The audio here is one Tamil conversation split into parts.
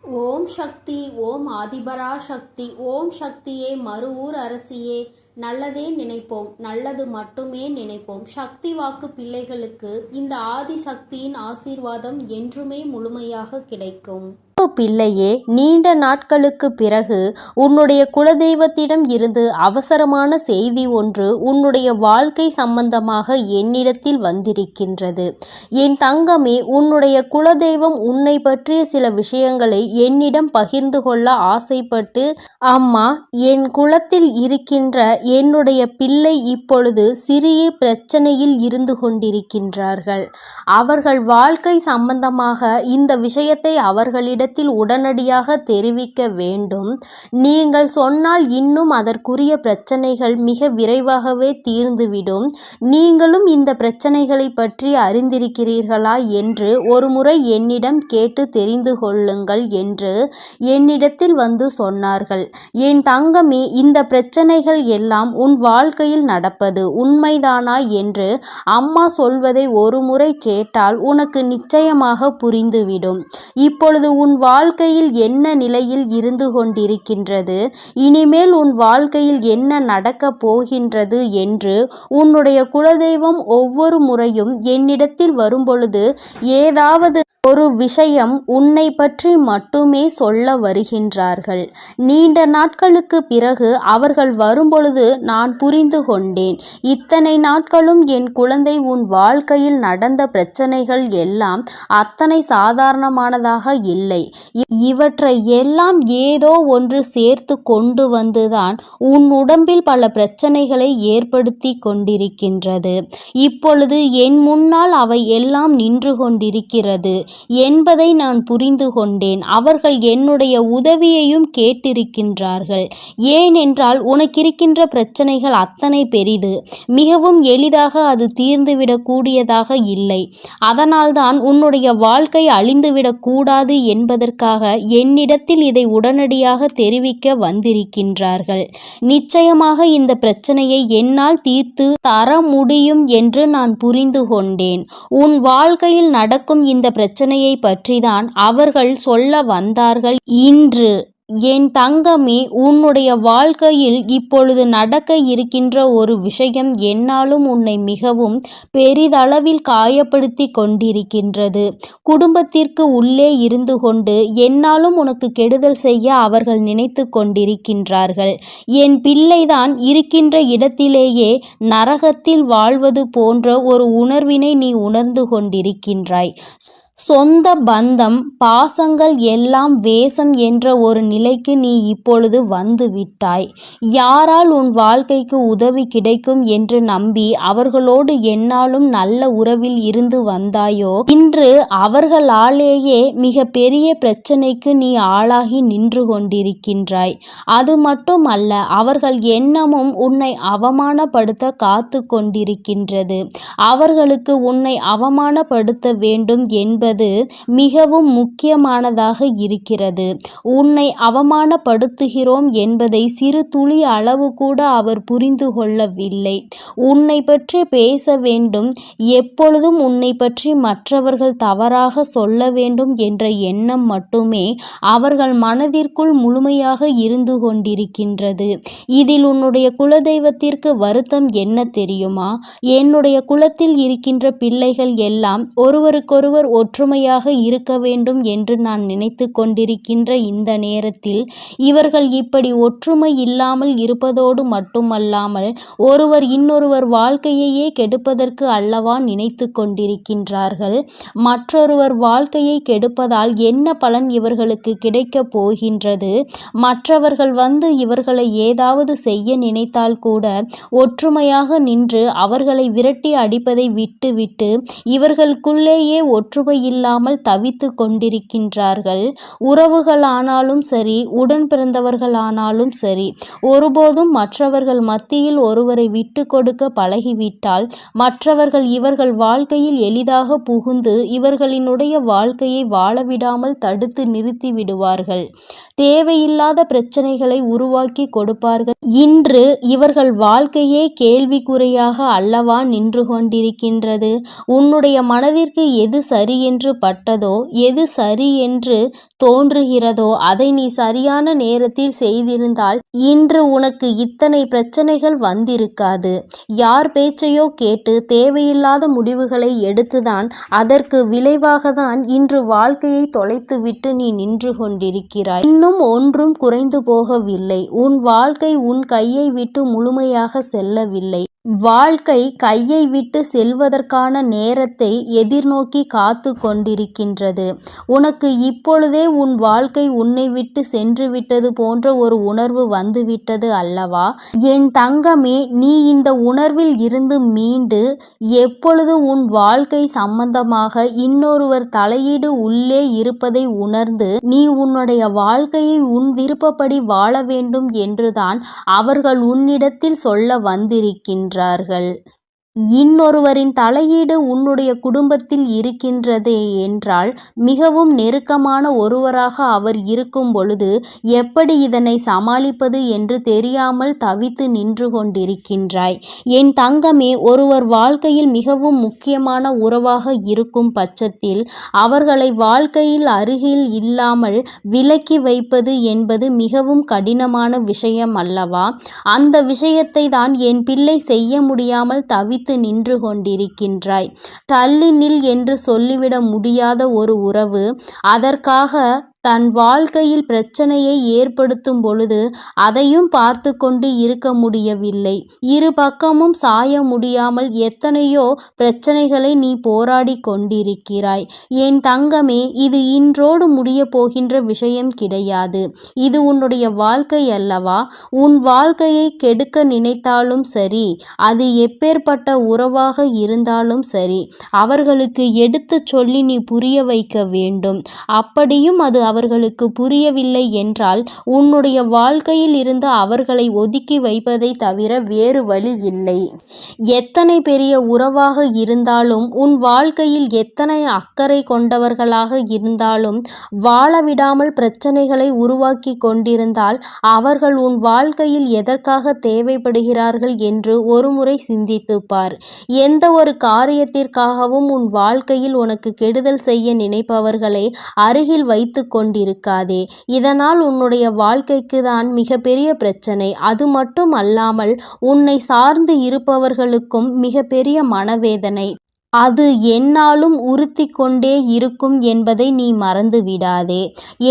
ஓம் சக்தி. ஓம் ஆதிபரா சக்தி. ஓம் சக்தியே மருவூர் அரசியே. நல்லதே நினைப்போம், நல்லது மட்டுமே நினைப்போம். சக்தி வாக்கு பிள்ளைகளுக்கு இந்த ஆதிசக்தியின் ஆசீர்வாதம் என்றுமே முழுமையாக கிடைக்கும். பிள்ளையே, நீண்ட நாட்களுக்கு பிறகு உன்னுடைய குலதெய்வத்திடம் இருந்து அவசரமான செய்தி ஒன்று உன்னுடைய வாழ்க்கை சம்பந்தமாக என்னிடத்தில் வந்திருக்கின்றது. என் தங்கமே, உன்னுடைய குலதெய்வம் உன்னை பற்றிய சில விஷயங்களை என்னிடம் பகிர்ந்து கொள்ள ஆசைப்பட்டு, அம்மா, என் குலத்தில் இருக்கின்ற என்னுடைய பிள்ளை இப்பொழுது சிறிய பிரச்சனையில் இருந்து கொண்டிருக்கின்றார்கள். அவர்கள் வாழ்க்கை சம்பந்தமாக இந்த விஷயத்தை அவர்களிடம் உடனடியாக தெரிவிக்க வேண்டும். நீங்கள் சொன்னால் இன்னும் அதற்குரிய பிரச்சனைகள் மிக விரைவாகவே தீர்ந்துவிடும். நீங்களும் இந்த பிரச்சனைகளை பற்றி அறிந்திருக்கிறீர்களா என்று ஒரு முறை என்னிடம் கேட்டு தெரிந்து கொள்ளுங்கள் என்று என்னிடத்தில் வந்து சொன்னார்கள். என் தங்கமே, இந்த பிரச்சனைகள் எல்லாம் உன் வாழ்க்கையில் நடப்பது உண்மைதானா என்று அம்மா சொல்வதை ஒரு முறை கேட்டால் உனக்கு நிச்சயமாக புரிந்துவிடும். இப்பொழுது உன் வாழ்க்கையில் என்ன நிலையில் இருந்து கொண்டிருக்கின்றது, இனிமேல் உன் வாழ்க்கையில் என்ன நடக்கப் போகின்றது என்று உன்னுடைய குலதெய்வம் ஒவ்வொரு முறையும் என்னிடத்தில் வரும்பொழுது ஏதாவது ஒரு விஷயம் உன்னை பற்றி மட்டுமே சொல்ல வருகின்றார்கள். நீண்ட நாட்களுக்கு பிறகு அவர்கள் வரும்பொழுது நான் புரிந்து கொண்டேன். இத்தனை நாட்களும் என் குழந்தை உன் வாழ்க்கையில் நடந்த பிரச்சனைகள் எல்லாம் அத்தனை சாதாரணமானதாக இல்லை. இவற்றை எல்லாம் ஏதோ ஒன்று சேர்த்து கொண்டு வந்துதான் உன் உடம்பில் பல பிரச்சனைகளை ஏற்படுத்தி கொண்டிருக்கின்றது. இப்பொழுது என் முன்னால் அவை எல்லாம் நின்று கொண்டிருக்கிறது என்பதை நான் புரிந்து கொண்டேன். அவர்கள் என்னுடைய உதவியையும் கேட்டிருக்கின்றார்கள். ஏனென்றால் உனக்கிருக்கின்ற பிரச்சனைகள் அத்தனை பெரிது. மிகவும் எளிதாக அது தீர்ந்துவிடக் கூடியதாக இல்லை. அதனால்தான் உன்னுடைய வாழ்க்கை அழிந்துவிடக் கூடாது என்பதற்காக என்னிடத்தில் இதை உடனடியாக தெரிவிக்க வந்திருக்கின்றார்கள். நிச்சயமாக இந்த பிரச்சனையை என்னால் தீர்த்து தர முடியும் என்று நான் புரிந்து கொண்டேன். உன் வாழ்க்கையில் நடக்கும் இந்த பிரச்சனையை பற்றிதான் அவர்கள் சொல்ல வந்தார்கள் இன்று. என் தங்கமே, உன்னுடைய வாழ்க்கையில் இப்பொழுது நடக்க இருக்கின்ற ஒரு விஷயம் என்னாலும் உன்னை மிகவும் பெரிதளவில் காயப்படுத்தி கொண்டிருக்கின்றது. குடும்பத்திற்கு உள்ளே இருந்து கொண்டு என்னாலும் உனக்கு கெடுதல் செய்ய அவர்கள் நினைத்து கொண்டிருக்கின்றார்கள். என் பிள்ளைதான் இருக்கின்ற இடத்திலேயே நரகத்தில் வாழ்வது போன்ற ஒரு உணர்வினை நீ உணர்ந்து கொண்டிருக்கின்றாய். சொந்த பந்தம் பாசங்கள் எல்லாம் வேஷம் என்ற ஒரு நிலைக்கு நீ இப்பொழுது வந்து விட்டாய். யாரால் உன் வாழ்க்கைக்கு உதவி கிடைக்கும் என்று நம்பி அவர்களோடு என்னாலும் நல்ல உறவில் இருந்து வந்தாயோ, இன்று அவர்களாலேயே மிக பெரிய பிரச்சனைக்கு நீ ஆளாகி நின்று கொண்டிருக்கின்றாய். அது மட்டுமல்ல, அவர்கள் எண்ணமும் உன்னை அவமானப்படுத்த காத்து கொண்டிருக்கின்றது. அவர்களுக்கு உன்னை அவமானப்படுத்த வேண்டும் என்பது மிகவும் முக்கியமானதாக இருக்கிறது. உன்னை அவமானப்படுத்துகிறோம் என்பதை சிறு துளி அளவு கூட அவர் புரிந்து கொள்ளவில்லை. உன்னை பற்றி பேச வேண்டும், எப்பொழுதும் உன்னை பற்றி மற்றவர்கள் தவறாக சொல்ல வேண்டும் என்ற எண்ணம் மட்டுமே அவர்கள் மனதிற்குள் முழுமையாக இருந்து கொண்டிருக்கின்றது. இதில் உன்னுடைய குலதெய்வத்திற்கு வருத்தம் என்ன தெரியுமா? என்னுடைய குலத்தில் இருக்கின்ற பிள்ளைகள் எல்லாம் ஒருவருக்கொருவர் ஒற்றுமையாக இருக்க வேண்டும் என்று நான் நினைத்து கொண்டிருக்கின்ற இந்த நேரத்தில் இவர்கள் இப்படி ஒற்றுமை இல்லாமல் இருப்பதோடு மட்டுமல்லாமல் ஒருவர் இன்னொருவர் வாழ்க்கையையே கெடுப்பதற்கு அல்லவா நினைத்து கொண்டிருக்கின்றார்கள். மற்றொருவர் வாழ்க்கையை கெடுப்பதால் என்ன பலன் இவர்களுக்கு கிடைக்கப் போகின்றது? மற்றவர்கள் வந்து இவர்களை ஏதாவது செய்ய நினைத்தால் கூட ஒற்றுமையாக நின்று அவர்களை விரட்டி அடிப்பதை விட்டுவிட்டு இவர்களுக்குள்ளேயே ஒற்றுமை இல்லாமல் தவித்து கொண்டிருக்கின்றார்கள். உறவுகளானாலும் சரி, உடன் பிறந்தவர்களானாலும் சரி, ஒருபோதும் மற்றவர்கள் மத்தியில் ஒருவரை விட்டு கொடுக்க பழகிவிட்டால் மற்றவர்கள் இவர்கள் வாழ்க்கையில் எளிதாக புகுந்து இவர்களினுடைய வாழ்க்கையை வாழவிடாமல் தடுத்து நிறுத்தி விடுவார்கள். தேவையில்லாத பிரச்சனைகளை உருவாக்கி கொடுப்பார்கள். இன்று இவர்கள் வாழ்க்கையே கேள்விக்குறையாக அல்லவா நின்று கொண்டிருக்கின்றது. உன்னுடைய மனதிற்கு எது சரி என்று என்று பட்டதோ, எது சரி என்று தோன்றுகிறதோ அதை நீ சரியான நேரத்தில் செய்திருந்தால் இன்று உனக்கு இத்தனை பிரச்சனைகள் வந்திருக்காது. யார் பேச்சையோ கேட்டு தேவையில்லாத முடிவுகளை எடுத்துதான் அதற்கு விளைவாகத்தான் இன்று வாழ்க்கையை தொலைத்துவிட்டு நீ நின்று கொண்டிருக்கிறாய். இன்னும் ஒன்றும் குறைந்து போகவில்லை. உன் வாழ்க்கை உன் கையை விட்டு முழுமையாக செல்லவில்லை. வாழ்க்கை கையை விட்டு செல்வதற்கான நேரத்தை எதிர்நோக்கி காத்து கொண்டிருக்கின்றது. உனக்கு இப்பொழுதே உன் வாழ்க்கை உன்னை விட்டு சென்று விட்டது போன்ற ஒரு உணர்வு வந்துவிட்டது அல்லவா? என் தங்கமே, நீ இந்த உணர்வில் இருந்து மீண்டு எப்பொழுது உன் வாழ்க்கை சம்பந்தமாக இன்னொருவர் தலையீடு உள்ளே இருப்பதை உணர்ந்து நீ உன்னுடைய வாழ்க்கையை உன் விருப்பப்படி வாழ வேண்டும் என்றுதான் அவர்கள் உன்னிடத்தில் சொல்ல வந்திருக்கின்றார்கள். இன்னொருவரின் தலையீடு உன்னுடைய குடும்பத்தில் இருக்கின்றதே என்றால் மிகவும் நெருக்கமான ஒருவராக அவர் இருக்கும் பொழுது எப்படி இதனை சமாளிப்பது என்று தெரியாமல் தவித்து நின்று கொண்டிருக்கின்றாய். என் தங்கமே, ஒருவர் வாழ்க்கையில் மிகவும் முக்கியமான உறவாக இருக்கும் பட்சத்தில் அவர்களை வாழ்க்கையில் அருகில் இல்லாமல் விலக்கி வைப்பது என்பது மிகவும் கடினமான விஷயம் அல்லவா? அந்த விஷயத்தை தான் என் பிள்ளை செய்ய முடியாமல் தவித்து நின்று கொண்டிருக்கின்றாய். தள்ளி நில் என்று சொல்லிவிட முடியாத ஒரு உறவு அதற்காக தன் வாழ்க்கையில் பிரச்சனையை ஏற்படுத்தும் பொழுது அதையும் பார்த்து கொண்டு இருக்க முடியவில்லை. இரு பக்கமும் சாய முடியாமல் எத்தனையோ பிரச்சனைகளை நீ போராடி கொண்டிருக்கிறாய். என் தங்கமே, இது இன்றோடு முடிய போகின்ற விஷயம் கிடையாது. இது உன்னுடைய வாழ்க்கை அல்லவா? உன் வாழ்க்கையை கெடுக்க நினைத்தாலும் சரி, அது எப்பேற்பட்ட உறவாக இருந்தாலும் சரி, அவர்களுக்கு எடுத்துச் சொல்லி நீ புரிய வைக்க வேண்டும். அப்படியும் அது அவர்களுக்கு புரியவில்லை என்றால் உன்னுடைய வாழ்க்கையில் இருந்து அவர்களை ஒதுக்கி வைப்பதை தவிர வேறு வழி இல்லை. எத்தனை பெரிய உறவாக இருந்தாலும், உன் வாழ்க்கையில் எத்தனை அக்கறை கொண்டவர்களாக இருந்தாலும் வாழ விடாமல் பிரச்சனைகளை உருவாக்கி கொண்டிருந்தால் அவர்கள் உன் வாழ்க்கையில் எதற்காக தேவைப்படுகிறார்கள் என்று ஒருமுறை சிந்தித்து பார். எந்த ஒரு காரியத்திற்காகவும் உன் வாழ்க்கையில் உனக்கு கெடுதல் செய்ய நினைப்பவர்களை அருகில் வைத்து கொண்டிருக்காதே. இதனால் உன்னுடைய வாழ்க்கைக்கு தான் மிகப்பெரிய பிரச்சனை. அது மட்டும் அல்லாமல் உன்னை சார்ந்து இருப்பவர்களுக்கும் மிகப்பெரிய மனவேதனை. அது எந்நாளும் உறுத்தி கொண்டே இருக்கும் என்பதை நீ மறந்து விடாதே.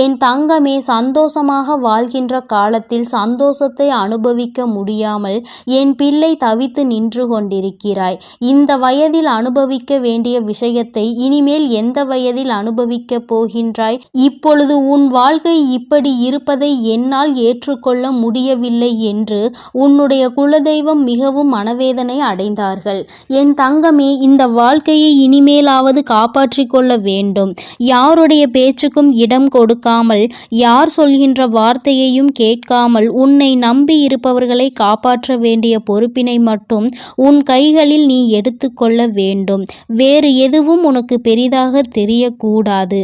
என் தங்கமே, சந்தோஷமாக வாழ்கின்ற காலத்தில் சந்தோஷத்தை அனுபவிக்க முடியாமல் என் பிள்ளை தவித்து நின்று கொண்டிருக்கிறாய். இந்த வயதில் அனுபவிக்க வேண்டிய விஷயத்தை இனிமேல் எந்த வயதில் அனுபவிக்கப் போகின்றாய்? இப்பொழுது உன் வாழ்க்கை இப்படி இருப்பதை என்னால் ஏற்றுக்கொள்ள முடியவில்லை என்று உன்னுடைய குலதெய்வம் மிகவும் மனவேதனை அடைந்தார்கள். என் தங்கமே, இந்த வாழ்க்கையை இனிமேலாவது காப்பாற்றிக் கொள்ள வேண்டும். யாருடைய பேச்சுக்கும் இடம் கொடுக்காமல், யார் சொல்கின்ற வார்த்தையையும் கேட்காமல் உன்னை நம்பி இருப்பவர்களை காப்பாற்ற வேண்டிய பொறுப்பினை மட்டும் உன் கைகளில் நீ எடுத்துக்கொள்ள வேண்டும். வேறு எதுவும் உனக்கு பெரிதாக தெரியக்கூடாது.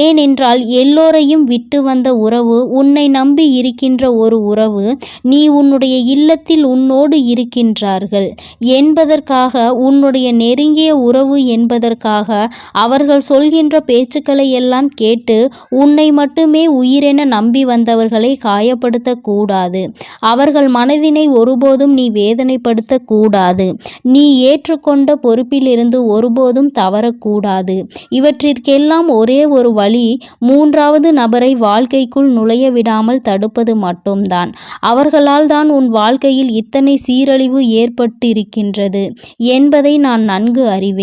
ஏனென்றால் எல்லோரையும் விட்டு வந்த உறவு, உன்னை நம்பி இருக்கின்ற ஒரு உறவு, நீ உன்னுடைய இல்லத்தில் உன்னோடு இருக்கின்றார்கள் என்பதற்காக, உன்னுடைய நெருங்கிய உறவு என்பதற்காக அவர்கள் சொல்கின்ற பேச்சுக்களை எல்லாம் கேட்டு உன்னை மட்டுமே உயிரென நம்பி வந்தவர்களை காயப்படுத்தக்கூடாது. அவர்கள் மனதினை ஒருபோதும் நீ வேதனைப்படுத்தக்கூடாது. நீ ஏற்றுக்கொண்ட பொறுப்பிலிருந்து ஒருபோதும் தவறக்கூடாது. இவற்றிற்கெல்லாம் ஒரே ஒரு வழி, மூன்றாவது நபரை வாழ்க்கைக்குள் நுழைய விடாமல் தடுப்பது மட்டும்தான். அவர்களால் தான் உன் வாழ்க்கையில் இத்தனை சீரழிவு ஏற்பட்டிருக்கின்றது என்பதை நான் நன்கு அறிவேன்.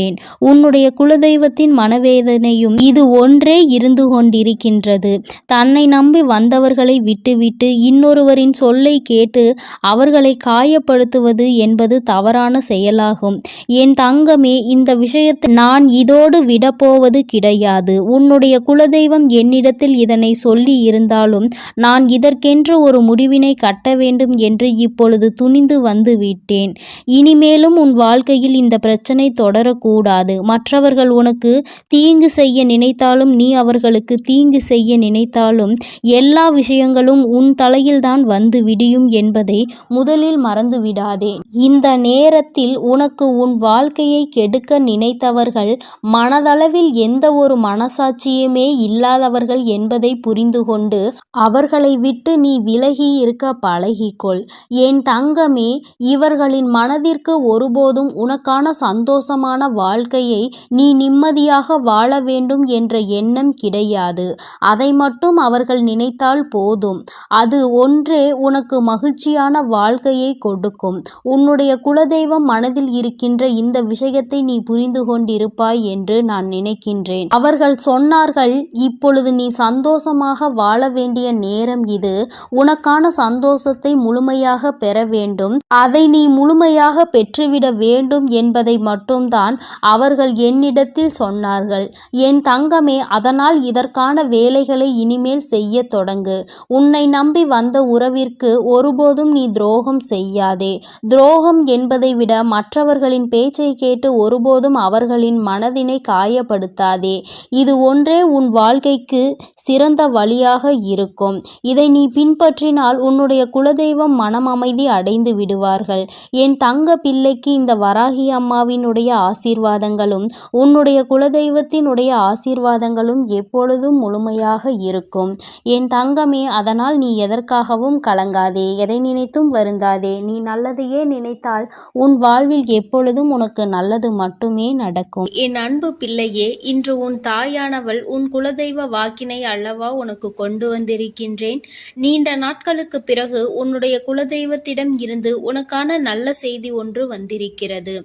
உன்னுடைய குலதெய்வத்தின் மனவேதனையும் இது ஒன்றே இருந்து கொண்டிருக்கின்றது. தன்னை நம்பி வந்தவர்களை விட்டுவிட்டு இன்னொருவரின் சொல்லை கேட்டு அவர்களை காயப்படுத்துவது என்பது தவறான செயலாகும். என் தங்கமே, இந்த விஷயத்தை நான் இதோடு விடப்போவது கிடையாது. உன்னுடைய குலதெய்வம் என்னிடத்தில் இதனை சொல்லி இருந்தாலும் நான் இதற்கென்று ஒரு முடிவினை கட்ட வேண்டும் என்று இப்பொழுது துணிந்து வந்து விட்டேன். இனிமேலும் உன் வாழ்க்கையில் இந்த பிரச்சனை தொடரக்கூடாது விடக்கூடாது. மற்றவர்கள் உனக்கு தீங்கு செய்ய நினைத்தாலும் நீ அவர்களுக்கு தீங்கு செய்ய நினைத்தாலும் எல்லா விஷயங்களும் உன் தலையில்தான் வந்து விடியும் என்பதை முதலில் மறந்து விடாதே. இந்த நேரத்தில் உனக்கு உன் வாழ்க்கையை கெடுக்க நினைத்தவர்கள் மனதளவில் எந்த ஒரு மனசாட்சியுமே இல்லாதவர்கள் என்பதை புரிந்து கொண்டு அவர்களை விட்டு நீ விலகி இருக்க பழகிக்கொள். என் தங்கமே, இவர்களின் மனதிற்கு ஒருபோதும் உனக்கான சந்தோஷமான வாழ்க்கையை நீ நிம்மதியாக வாழ வேண்டும் என்ற எண்ணம் கிடையாது. அதை மட்டும் அவர்கள் நினைத்தால் போதும். அது ஒன்றே உனக்கு மகிழ்ச்சியான வாழ்க்கையை கொடுக்கும். உன்னுடைய குலதெய்வம் மனதில் இருக்கின்ற இந்த விஷயத்தை நீ புரிந்து கொண்டிருப்பாய் என்று நான் நினைக்கின்றேன். அவர்கள் சொன்னார்கள், இப்பொழுது நீ சந்தோஷமாக வாழ வேண்டிய நேரம் இது. உனக்கான சந்தோஷத்தை முழுமையாக பெற வேண்டும். அதை நீ முழுமையாக பெற்றுவிட வேண்டும் என்பதை மட்டும்தான் அவர்கள் என்னிடத்தில் சொன்னார்கள். என் தங்கமே, அதனால் இதற்கான வேலைகளை இனிமேல் செய்ய தொடங்கு. உன்னை நம்பி வந்த உறவிற்கு ஒருபோதும் நீ துரோகம் செய்யாதே. துரோகம் என்பதை விட மற்றவர்களின் பேச்சை கேட்டு ஒருபோதும் அவர்களின் மனதினை காயப்படுத்தாதே. இது ஒன்றே உன் வாழ்க்கைக்கு சிறந்த வழியாக இருக்கும். இதை நீ பின்பற்றினால் உன்னுடைய குலதெய்வம் மனம் அமைதி அடைந்து விடுவார்கள். என் தங்க பிள்ளைக்கு இந்த வராகி அம்மாவினுடைய ஆசீர்வாதங்களும் உன்னுடைய குலதெய்வத்தினுடைய ஆசீர்வாதங்களும் எப்பொழுதும் முழுமையாக இருக்கும். என் தங்கமே, அதனால் நீ எதற்காகவும் கலங்காதே, எதை நினைத்தும் வருந்தாதே. நீ நல்லதையே நினைத்தால் உன் வாழ்வில் எப்பொழுதும் உனக்கு நல்லது மட்டுமே நடக்கும். என் அன்பு பிள்ளையே, இன்று உன் தாயானவள் உன் குலதெய்வ வாக்கினை அல்லவா உனக்கு கொண்டு வந்திருக்கின்றேன். நீண்ட நாட்களுக்கு பிறகு உன்னுடைய குலதெய்வத்திடம் இருந்து உனக்கான நல்ல செய்தி ஒன்று வந்திருக்கிறது.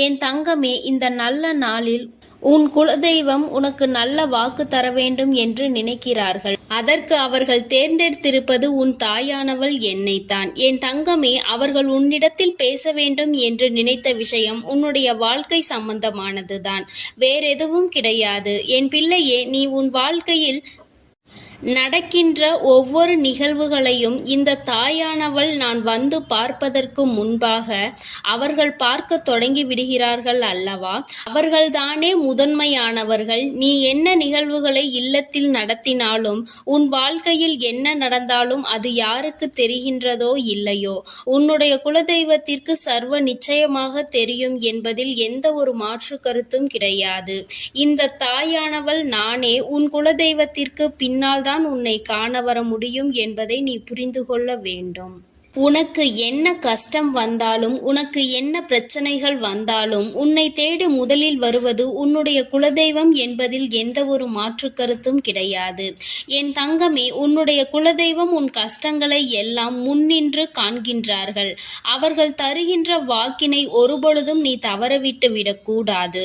என் தங்கமே, இந்த நல்ல நாளில் உன் குலதெய்வம் உனக்கு நல்ல வாக்கு தர வேண்டும் என்று நினைக்கிறார்கள். அதற்கு அவர்கள் தேர்ந்தெடுத்திருப்பது உன் தாயானவள் என்னைத்தான். என் தங்கமே, அவர்கள் உன்னிடத்தில் பேச வேண்டும் என்று நினைத்த விஷயம் உன்னுடைய வாழ்க்கை சம்பந்தமானதுதான், வேறெதுவும் கிடையாது. என் பிள்ளையே, நீ உன் வாழ்க்கையில் நடக்கின்ற ஒவ்வொரு நிகழ்வுகளையும் இந்த தாயானவள் நான் வந்து பார்ப்பதற்கு முன்பாக அவர்கள் பார்க்க தொடங்கி விடுகிறார்கள் அல்லவா? அவர்கள்தானே முதன்மையானவர்கள். நீ என்ன நிகழ்வுகளை இல்லத்தில் நடத்தினாலும் உன் வாழ்க்கையில் என்ன நடந்தாலும் அது யாருக்கு தெரிகின்றதோ இல்லையோ, உன்னுடைய குலதெய்வத்திற்கு சர்வ நிச்சயமாக தெரியும் என்பதில் எந்த ஒரு மாற்று கருத்தும் கிடையாது. இந்த தாயானவள் நானே உன் குலதெய்வத்திற்கு பின்னால் தான் உன்னை காண வர முடியும் என்பதை நீ புரிந்து கொள்ள வேண்டும். உனக்கு என்ன கஷ்டம் வந்தாலும் உனக்கு என்ன பிரச்சனைகள் வந்தாலும் உன்னை தேடி முதலில் வருவது உன்னுடைய குலதெய்வம் என்பதில் எந்த ஒரு மாற்று கருத்தும் கிடையாது. என் தங்கமே, உன்னுடைய குலதெய்வம் உன் கஷ்டங்களை எல்லாம் முன்னின்று காண்கின்றார்கள். அவர்கள் தருகின்ற வாக்கினை ஒருபொழுதும் நீ தவறவிட்டு விடக்கூடாது.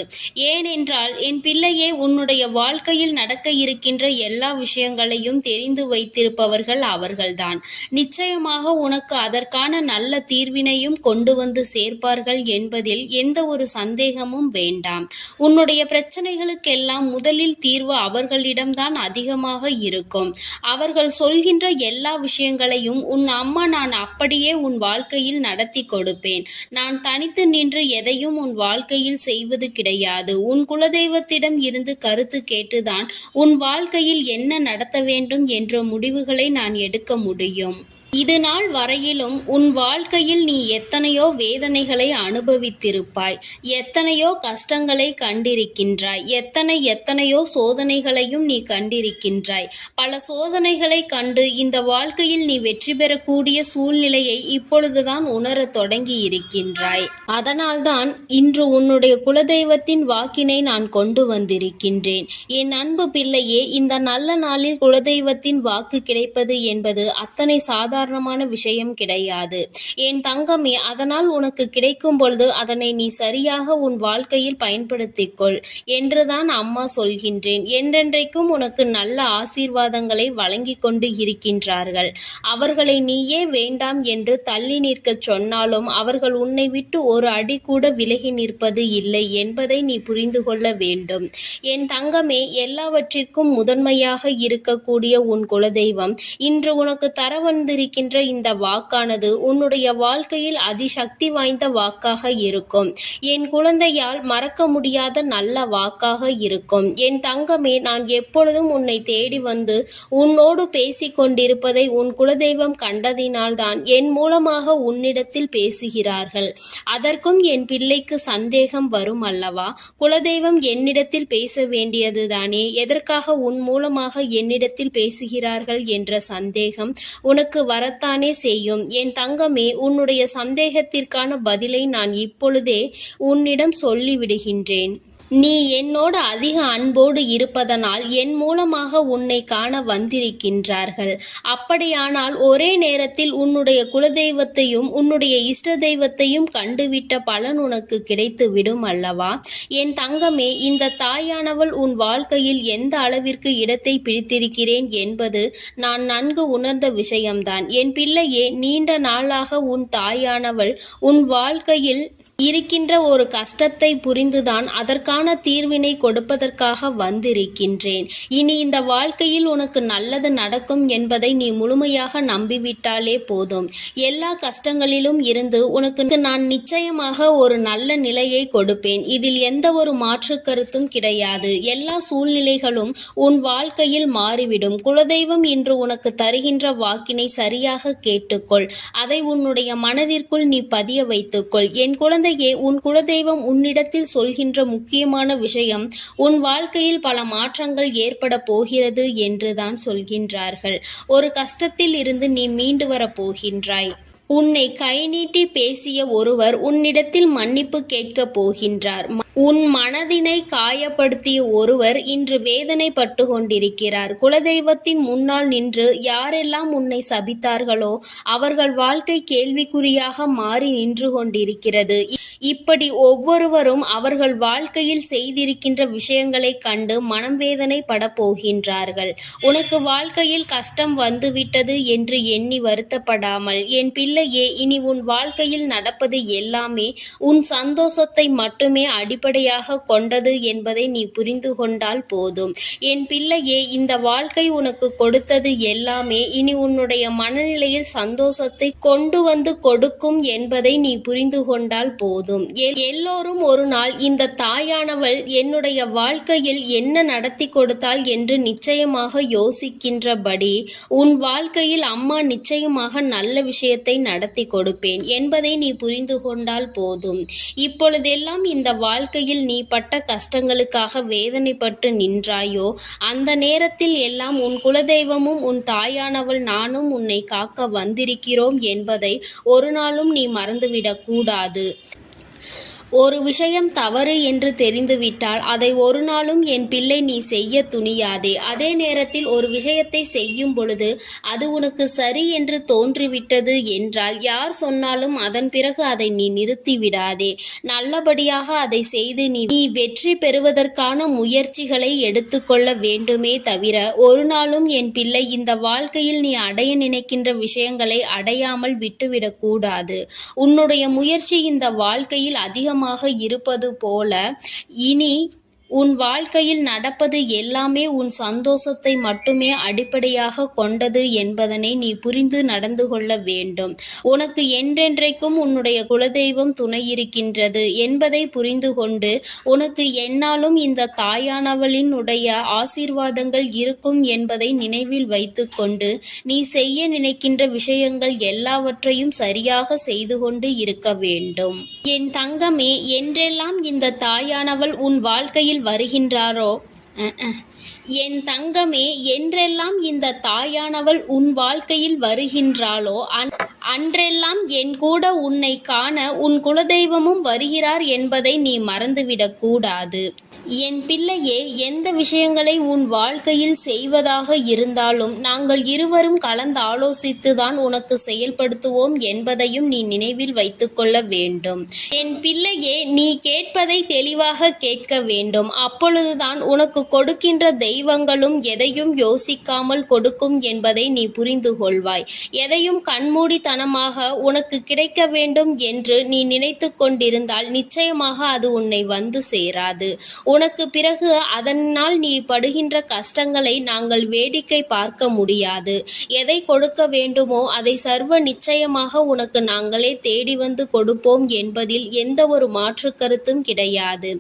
ஏனென்றால் என் பிள்ளையே, உன்னுடைய வாழ்க்கையில் நடக்க இருக்கின்ற எல்லா விஷயங்களையும் தெரிந்து வைத்திருப்பவர்கள் அவர்கள்தான். நிச்சயமாக உனக்கு அதற்கான நல்ல தீர்வினையும் கொண்டு வந்து சேர்ப்பார்கள் என்பதில் எந்த ஒரு சந்தேகமும் வேண்டாம். உன்னுடைய பிரச்சனைகளுக்கெல்லாம் முதலில் தீர்வு அவர்களிடம்தான் அதிகமாக இருக்கும். அவர்கள் சொல்கின்ற எல்லா விஷயங்களையும் உன் அம்மா நான் அப்படியே உன் வாழ்க்கையில் நடத்தி கொடுப்பேன். நான் தனித்து நின்று எதையும் உன் வாழ்க்கையில் செய்வது கிடையாது. உன் குலதெய்வத்திடம் இருந்து கருத்து கேட்டுதான் உன் வாழ்க்கையில் என்ன நடத்த வேண்டும் என்ற முடிவுகளை நான் எடுக்க முடியும். இது நாள் வரையிலும் உன் வாழ்க்கையில் நீ எத்தனையோ வேதனைகளை அனுபவித்திருப்பாய், எத்தனையோ கஷ்டங்களை கண்டிருக்கின்றாய், எத்தனையோ சோதனைகளையும் நீ கண்டிருக்கின்றாய். பல சோதனைகளை கண்டு இந்த வாழ்க்கையில் நீ வெற்றி பெறக்கூடிய சூழ்நிலையை இப்பொழுதுதான் உணரத் தொடங்கி இருக்கின்றாய். அதனால்தான் இன்று உன்னுடைய குலதெய்வத்தின் வாக்கினை நான் கொண்டு வந்திருக்கின்றேன். என் அன்பு பிள்ளையே, இந்த நல்ல நாளில் குலதெய்வத்தின் வாக்கு கிடைப்பது என்பது அத்தனை சாதாரண விஷயம் கிடையாது. என் தங்கமே, அதனால் உனக்கு கிடைக்கும் பொழுது அதனை நீ சரியாக உன் வாழ்க்கையில் பயன்படுத்திக்கொள் என்றுதான் அம்மா சொல்கின்றேன். என்றென்றைக்கும் உனக்கு நல்ல ஆசீர்வாதங்களை வழங்கி கொண்டு இருக்கின்றார்கள். அவர்களை நீயே வேண்டாம் என்று தள்ளி நிற்கச் சொன்னாலும் அவர்கள் உன்னை விட்டு ஒரு அடி கூட விலகி நிற்பது இல்லை என்பதை நீ புரிந்து கொள்ள வேண்டும். என் தங்கமே, எல்லாவற்றிற்கும் முதன்மையாக இருக்கக்கூடிய உன் குலதெய்வம் இன்று உனக்கு தர வந்திருக்கின்ற வந்திருக்கின்ற இந்த வாக்கானது உன்னுடைய வாழ்க்கையில் அதிசக்தி வாய்ந்த வாக்காக இருக்கும். என் குழந்தையால் மறக்க முடியாத நல்ல வாக்காக இருக்கும். என் தங்கமே, நான் எப்பொழுதும் உன்னை தேடி வந்து உன்னோடு பேசிக் கொண்டிருப்பதை உன் குலதெய்வம் கண்டதினால்தான் என் மூலமாக உன்னிடத்தில் பேசுகிறார்கள். அதற்கும் என் பிள்ளைக்கு சந்தேகம் வரும் அல்லவா? குலதெய்வம் என்னிடத்தில் பேச வேண்டியதுதானே, எதற்காக உன் மூலமாக என்னிடத்தில் பேசுகிறார்கள் என்ற சந்தேகம் உனக்கு வரத்தானே செய்யும். என் தங்கமே, உன்னுடைய சந்தேகத்திற்கான பதிலை நான் இப்பொழுதே உன்னிடம் சொல்லிவிடுகின்றேன். நீ என்னோடு அதிக அன்போடு இருப்பதனால் என் மூலமாக உன்னை காண வந்திருக்கின்றார்கள். அப்படியானால் ஒரே நேரத்தில் உன்னுடைய குலதெய்வத்தையும் உன்னுடைய இஷ்ட தெய்வத்தையும் கண்டுவிட்ட பலன் உனக்கு கிடைத்து விடும் அல்லவா? என் தங்கமே, இந்த தாயானவள் உன் வாழ்க்கையில் எந்த அளவிற்கு இடத்தை பிடித்திருக்கிறேன் என்பது நான் நன்கு உணர்ந்த விஷயம்தான். என் பிள்ளையே, நீண்ட நாளாக உன் தாயானவள் உன் வாழ்க்கையில் இருக்கின்ற ஒரு கஷ்டத்தை புரிந்துதான் அதற்கான தீர்வினை கொடுப்பதற்காக வந்திருக்கின்றேன். இனி இந்த வாழ்க்கையில் உனக்கு நல்லது நடக்கும் என்பதை நீ முழுமையாக நம்பிவிட்டாலே போதும். எல்லா கஷ்டங்களிலும் இருந்து உனக்கு நான் நிச்சயமாக ஒரு நல்ல நிலையை கொடுப்பேன். இதில் எந்த ஒரு மாற்று கருத்தும் கிடையாது. எல்லா சூழ்நிலைகளும் உன் வாழ்க்கையில் மாறிவிடும். குலதெய்வம் இன்று உனக்கு தருகின்ற வாக்கினை சரியாக கேட்டுக்கொள். அதை உன்னுடைய மனதிற்குள் நீ பதிய வைத்துக்கொள். என் குழந்தையே, உன் குலதெய்வம் உன்னிடத்தில் சொல்கின்ற முக்கியமான விஷயம், உன் வாழ்க்கையில் பல மாற்றங்கள் ஏற்பட போகிறது என்றுதான் சொல்கின்றார்கள். ஒரு கஷ்டத்தில் இருந்து நீ மீண்டு வரப் போகின்றாய். உன்னை கை நீட்டி பேசிய ஒருவர் உன்னிடத்தில் மன்னிப்பு கேட்கப் போகின்றார். உன் மனதினை காயப்படுத்திய ஒருவர் இன்று வேதனைப்பட்டு கொண்டிருக்கிறார். குலதெய்வத்தின் முன்னால் நின்று யாரெல்லாம் உன்னை சபித்தார்களோ அவர்கள் வாழ்க்கை கேள்விக்குறியாக மாறி நின்று கொண்டிருக்கிறது. இப்படி ஒவ்வொருவரும் அவர்கள் வாழ்க்கையில் செய்திருக்கின்ற விஷயங்களை கண்டு மனம் வேதனைப்பட போகின்றார்கள். உனக்கு வாழ்க்கையில் கஷ்டம் வந்துவிட்டது என்று எண்ணி வருத்தப்படாமல், என் பிள்ளையே, இனி உன் வாழ்க்கையில் நடப்பது எல்லாமே உன் சந்தோஷத்தை மட்டுமே அடிப்படையாக கொண்டது என்பதை நீ புரிந்து கொண்டால் போதும். என் பிள்ளையே, இந்த வாழ்க்கை உனக்கு கொடுத்தது எல்லாமே இனி உன்னுடைய மனநிலையில் சந்தோஷத்தை கொண்டு வந்து கொடுக்கும் என்பதை நீ புரிந்து கொண்டால் போதும். எல்லோரும் ஒரு நாள் இந்த தாயானவள் என்னுடைய வாழ்க்கையில் என்ன நடத்தி கொடுத்தாள் என்று நிச்சயமாக யோசிக்கின்றபடி உன் வாழ்க்கையில் அம்மா நிச்சயமாக நல்ல விஷயத்தை நடத்தி கொடுப்பேன் என்பதை நீ புரிந்து கொண்டால் போதும். இப்பொழுதெல்லாம் இந்த வாழ்க்கையில் நீ பட்ட கஷ்டங்களுக்காக வேதனைப்பட்டு நின்றாயோ, அந்த நேரத்தில் எல்லாம் உன் குலதெய்வமும் உன் தாயானவள் நானும் உன்னை காக்க வந்திருக்கிறோம் என்பதை ஒரு நாளும் நீ மறந்துவிடக் கூடாது. ஒரு விஷயம் தவறு என்று தெரிந்துவிட்டால் அதை ஒரு நாளும் என் பிள்ளை நீ செய்ய துணியாதே. அதே நேரத்தில் ஒரு விஷயத்தை செய்யும் பொழுது அது உனக்கு சரி என்று தோன்றிவிட்டது என்றால் யார் சொன்னாலும் அதன் பிறகு அதை நீ நிறுத்தி விடாதே. நல்லபடியாக அதை செய்து நீ வெற்றி பெறுவதற்கான முயற்சிகளை எடுத்துக்கொள்ள வேண்டுமே தவிர ஒரு நாளும் என் பிள்ளை இந்த வாழ்க்கையில் நீ அடைய நினைக்கின்ற விஷயங்களை அடையாமல் விட்டுவிடக் கூடாது. உன்னுடைய முயற்சி இந்த வாழ்க்கையில் அதிகமாக இருப்பது போல இனி உன் வாழ்க்கையில் நடப்பது எல்லாமே உன் சந்தோஷத்தை மட்டுமே அடிப்படையாக கொண்டது என்பதனை நீ புரிந்து நடந்து கொள்ள வேண்டும். உனக்கு என்றென்றைக்கும் உன்னுடைய குலதெய்வம் துணை இருக்கின்றது என்பதை புரிந்து கொண்டு உனக்கு எந்நாளும் இந்த தாயானவளினுடைய ஆசீர்வாதங்கள் இருக்கும் என்பதை நினைவில் வைத்துக்கொண்டு நீ செய்ய நினைக்கின்ற விஷயங்கள் எல்லாவற்றையும் சரியாக செய்து கொண்டு இருக்க வேண்டும். என் தங்கமே, என்றெல்லாம் இந்த தாயானவள் உன் வாழ்க்கையில் வருகின்றாரோ என் தங்கமே, என்றெல்லாம் இந்த தாயானவள் உன் வாழ்க்கையில் வருகின்றாளோ அன்றெல்லாம் என் கூட உன்னை காண உன் குலதெய்வமும் வருகிறார் என்பதை நீ மறந்துவிடக் கூடாது. என் பிள்ளையே, எந்த விஷயங்களை உன் வாழ்க்கையில் செய்வதாக இருந்தாலும் நாங்கள் இருவரும் கலந்து ஆலோசித்துதான் உனக்கு செயல்படுத்துவோம் என்பதையும் நீ நினைவில் வைத்துக்கொள்ள வேண்டும். என் பிள்ளையே, நீ கேட்பதை தெளிவாக கேட்க வேண்டும். அப்பொழுதுதான் உனக்கு கொடுக்கின்ற தெய்வங்களும் எதையும் யோசிக்காமல் கொடுக்கும் என்பதை நீ புரிந்து கொள்வாய். எதையும் கண்மூடித்தனமாக உனக்கு கிடைக்க வேண்டும் என்று நீ நினைத்து கொண்டிருந்தால் நிச்சயமாக அது உன்னை வந்து சேராது. உனக்கு பிறகு அதனால் நீ படுகின்ற கஷ்டங்களை நாங்கள் வேடிக்கை பார்க்க முடியாது. எதை கொடுக்க வேண்டுமோ அதை சர்வ நிச்சயமாக உனக்கு நாங்களே தேடி வந்து கொடுப்போம் என்பதில் எந்த ஒரு மாற்று கருத்தும் கிடையாது.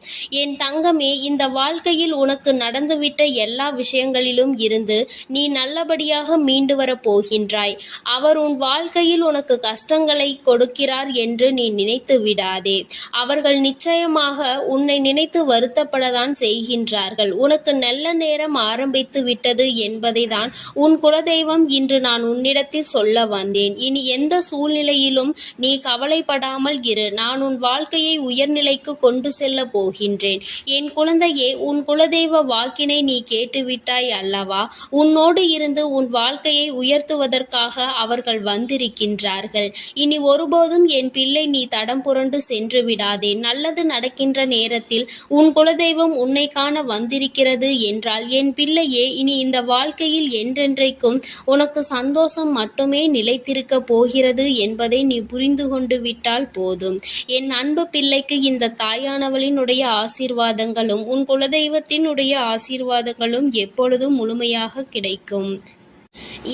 என் தங்கமே, இந்த வாழ்க்கையில் உனக்கு நடந்துவிட்ட எல்லா விஷயங்களிலும் இருந்து நீ நல்லபடியாக மீண்டு வரப் போகின்றாய். அவர் உன் வாழ்க்கையில் உனக்கு கஷ்டங்களை கொடுக்கிறார் என்று நீ நினைத்து விடாதே. அவர்கள் நிச்சயமாக உன்னை நினைத்து வருத்தப்படத்தான் செய்கின்றார்கள். உனக்கு நல்ல நேரம் ஆரம்பித்து விட்டது என்பதை தான் உன் குலதெய்வம் இன்று நான் உன்னிடத்தில் சொல்ல வந்தேன். இனி எந்த சூழ்நிலையிலும் நீ கவலைப்படாமல் இரு. நான் உன் வாழ்க்கையை உயர்நிலைக்கு கொண்டு செல்ல போகின்றேன். என் குழந்தையே, உன் குலதெய்வ வாக்கினை நீ கேட்டுவிட்டாய் அல்லவா? உன்னோடு இருந்து உன் வாழ்க்கையை உயர்த்துவதற்காக அவர்கள் வந்திருக்கின்றார்கள். இனி ஒருபோதும் என் பிள்ளை நீ தடம் புரண்டு சென்று விடாதே. நல்லது நடக்கின்ற நேரத்தில் உன் குலதெய்வம் உன்னை காண வந்திருக்கிறது என்றால் என் பிள்ளையே, இனி இந்த வாழ்க்கையில் என்றென்றைக்கும் உனக்கு சந்தோஷம் மட்டுமே நிலைத்திருக்க போகிறது என்பதை நீ புரிந்து கொண்டு விட்டால் போதும். என் அன்பு பிள்ளைக்கு இந்த தாயானவளினுடைய ஆசீர்வாதங்களும் உன் குலதெய்வத்தினுடைய ஆசீர்வாதங்களும் எப்பொழுதும் முழுமையாக கிடைக்கும்.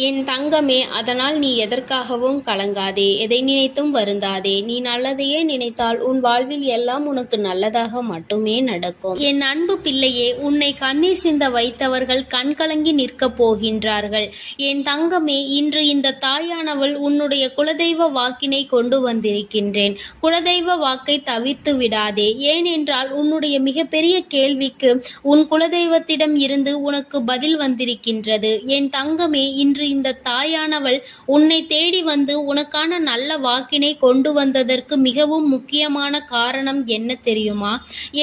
என் தங்கமே, அதனால் நீ எதற்காகவும் கலங்காதே, எதை நினைத்தும் வருந்தாதே. நீ நல்லதையே நினைத்தால் உன் வாழ்வில் எல்லாம் உனக்கு நல்லதாக மட்டுமே நடக்கும். என் அன்பு பிள்ளையே, உன்னை கண்ணீர் சிந்த வைத்தவர்கள் கண்கலங்கி நிற்கப் போகின்றார்கள். என் தங்கமே, இன்று இந்த தாயானவள் உன்னுடைய குலதெய்வ வாக்கினை கொண்டு வந்திருக்கின்றேன். குலதெய்வ வாக்கை தவிர்த்து விடாதே. ஏனென்றால் உன்னுடைய மிகப்பெரிய கேள்விக்கு உன் குலதெய்வத்திடம் இருந்து உனக்கு பதில் வந்திருக்கின்றது. என் தங்கமே, இன்று இந்த தாயானவள் உன்னை தேடி வந்து உனக்கான நல்ல வாக்கினை கொண்டு வந்ததற்கு மிகவும் முக்கியமான காரணம் என்ன தெரியுமா?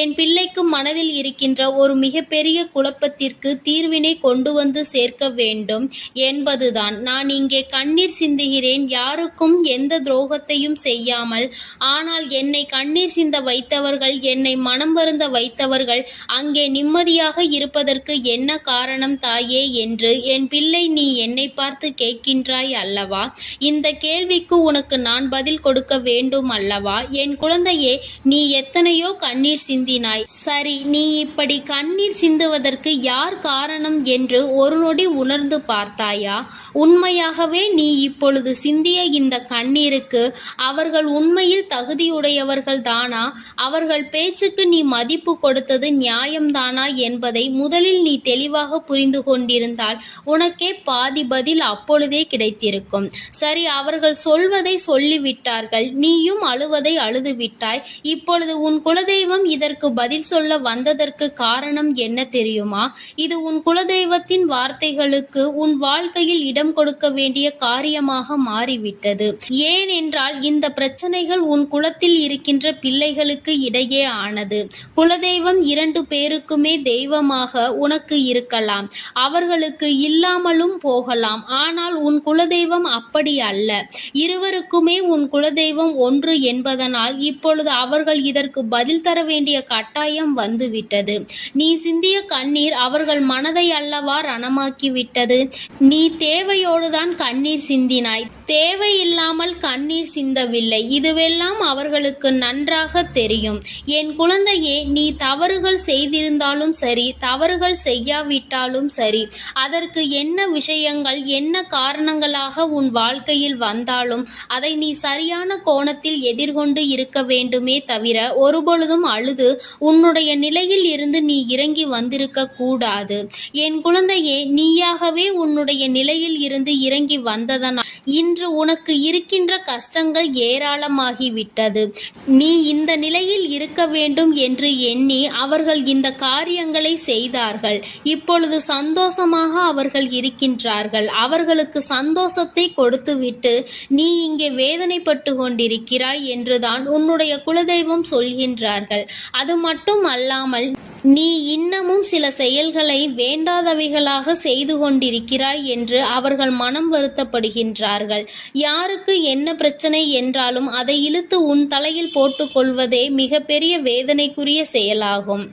என் பிள்ளைக்கு மனதில் இருக்கின்ற ஒரு மிகப்பெரிய குழப்பத்திற்கு தீர்வினை கொண்டு வந்து சேர்க்க வேண்டும் என்பதுதான். நான் இங்கே கண்ணீர் சிந்துகிறேன், யாருக்கும் எந்த துரோகத்தையும் செய்யாமல். ஆனால் என்னை கண்ணீர் சிந்த வைத்தவர்கள், என்னை மனம் வருந்த வைத்தவர்கள் அங்கே நிம்மதியாக இருப்பதற்கு என்ன காரணம் தாயே என்று என் பிள்ளை நீ என்னை பார்த்து கேட்கின்றாய் அல்லவா? இந்த கேள்விக்கு உனக்கு நான் பதில் கொடுக்க வேண்டும் அல்லவா? என் குழந்தையே, நீ எத்தனையோ கண்ணீர் சிந்தினாய். சரி, நீ இப்படி கண்ணீர் சிந்துவதற்கு யார் காரணம் என்று ஒரு நொடி உணர்ந்து பார்த்தாயா? உண்மையாகவே நீ இப்பொழுது சிந்திய இந்த கண்ணீருக்கு அவர்கள் உண்மையில் தகுதியுடையவர்கள் தானா? அவர்கள் பேச்சுக்கு நீ மதிப்பு கொடுத்தது நியாயம்தானா என்பதை முதலில் நீ தெளிவாக புரிந்து கொண்டிருந்தால் உனக்கே பாதி பதில் அப்பொழுதே கிடைத்திருக்கும். சரி, அவர்கள் சொல்வதை சொல்லிவிட்டார்கள், நீயும் அழுவதை அழுது விட்டாய். இப்பொழுது உன் குலதெய்வம் இதற்கு பதில் சொல்ல வந்ததற்கு காரணம் என்ன தெரியுமா? இது உன் குலதெய்வத்தின் வார்த்தைகளுக்கு உன் வாழ்க்கையில் இடம் கொடுக்க வேண்டிய காரியமாக மாறிவிட்டது. ஏனென்றால் இந்த பிரச்சனைகள் உன் குலத்தில் இருக்கின்ற பிள்ளைகளுக்கு இடையே ஆனது. குலதெய்வம் 2 பேருக்குமே தெய்வமாக உனக்கு இருக்கலாம், அவர்களுக்கு இல்லாமலும் போகலாம். ஆனால் உன் குலதெய்வம் அப்படி அல்ல. இருவருக்குமே உன் குலதெய்வம் ஒன்று என்பதனால் இப்பொழுது அவர்கள் இதற்கு பதில் தர வேண்டிய கட்டாயம் வந்துவிட்டது. நீ சிந்திய கண்ணீர் அவர்கள் மனதை அல்லவா ரணமாக்கிவிட்டது. நீ தேவையோடுதான் கண்ணீர் சிந்தினாய், தேவையில்லாமல் கண்ணீர் சிந்தவில்லை. இதுவெல்லாம் அவர்களுக்கு நன்றாக தெரியும். என் குழந்தையே, நீ தவறுகள் செய்திருந்தாலும் சரி, தவறுகள் செய்யாவிட்டாலும் சரி, அதற்கு என்ன விஷயங்கள் என்ன காரணங்களாக உன் வாழ்க்கையில் வந்தாலும் அதை நீ சரியான கோணத்தில் எதிர்கொண்டு இருக்க வேண்டுமே தவிர ஒருபொழுதும் அழுது உன்னுடைய நிலையில் இருந்து நீ இறங்கி வந்திருக்க கூடாது. என் குழந்தையே, நீயாகவே உன்னுடைய நிலையில் இருந்து இறங்கி வந்ததனால் இன்று உனக்கு இருக்கின்ற கஷ்டங்கள் ஏராளமாகிவிட்டது. நீ இந்த நிலையில் இருக்க வேண்டும் என்று எண்ணி அவர்கள் இந்த காரியங்களை செய்தார்கள். இப்பொழுது சந்தோஷமாக அவர்கள் இருக்கின்றார்கள். அவர்களுக்கு சந்தோஷத்தை கொடுத்துவிட்டு நீ இங்கே வேதனைப்பட்டு கொண்டிருக்கிறாய் என்றுதான் உன்னுடைய குலதெய்வம் சொல்கின்றார்கள். அது மட்டும் அல்லாமல் நீ இன்னமும் சில செயல்களை வேண்டாதவைகளாக செய்து கொண்டிருக்கிறாய் என்று அவர்கள் மனம் வருத்தப்படுகின்றார்கள். யாருக்கு என்ன பிரச்சனை என்றாலும் அதை இழுத்து உன் தலையில் போட்டுக்கொள்வதே மிகப்பெரிய வேதனைக்குரிய செயலாகும்.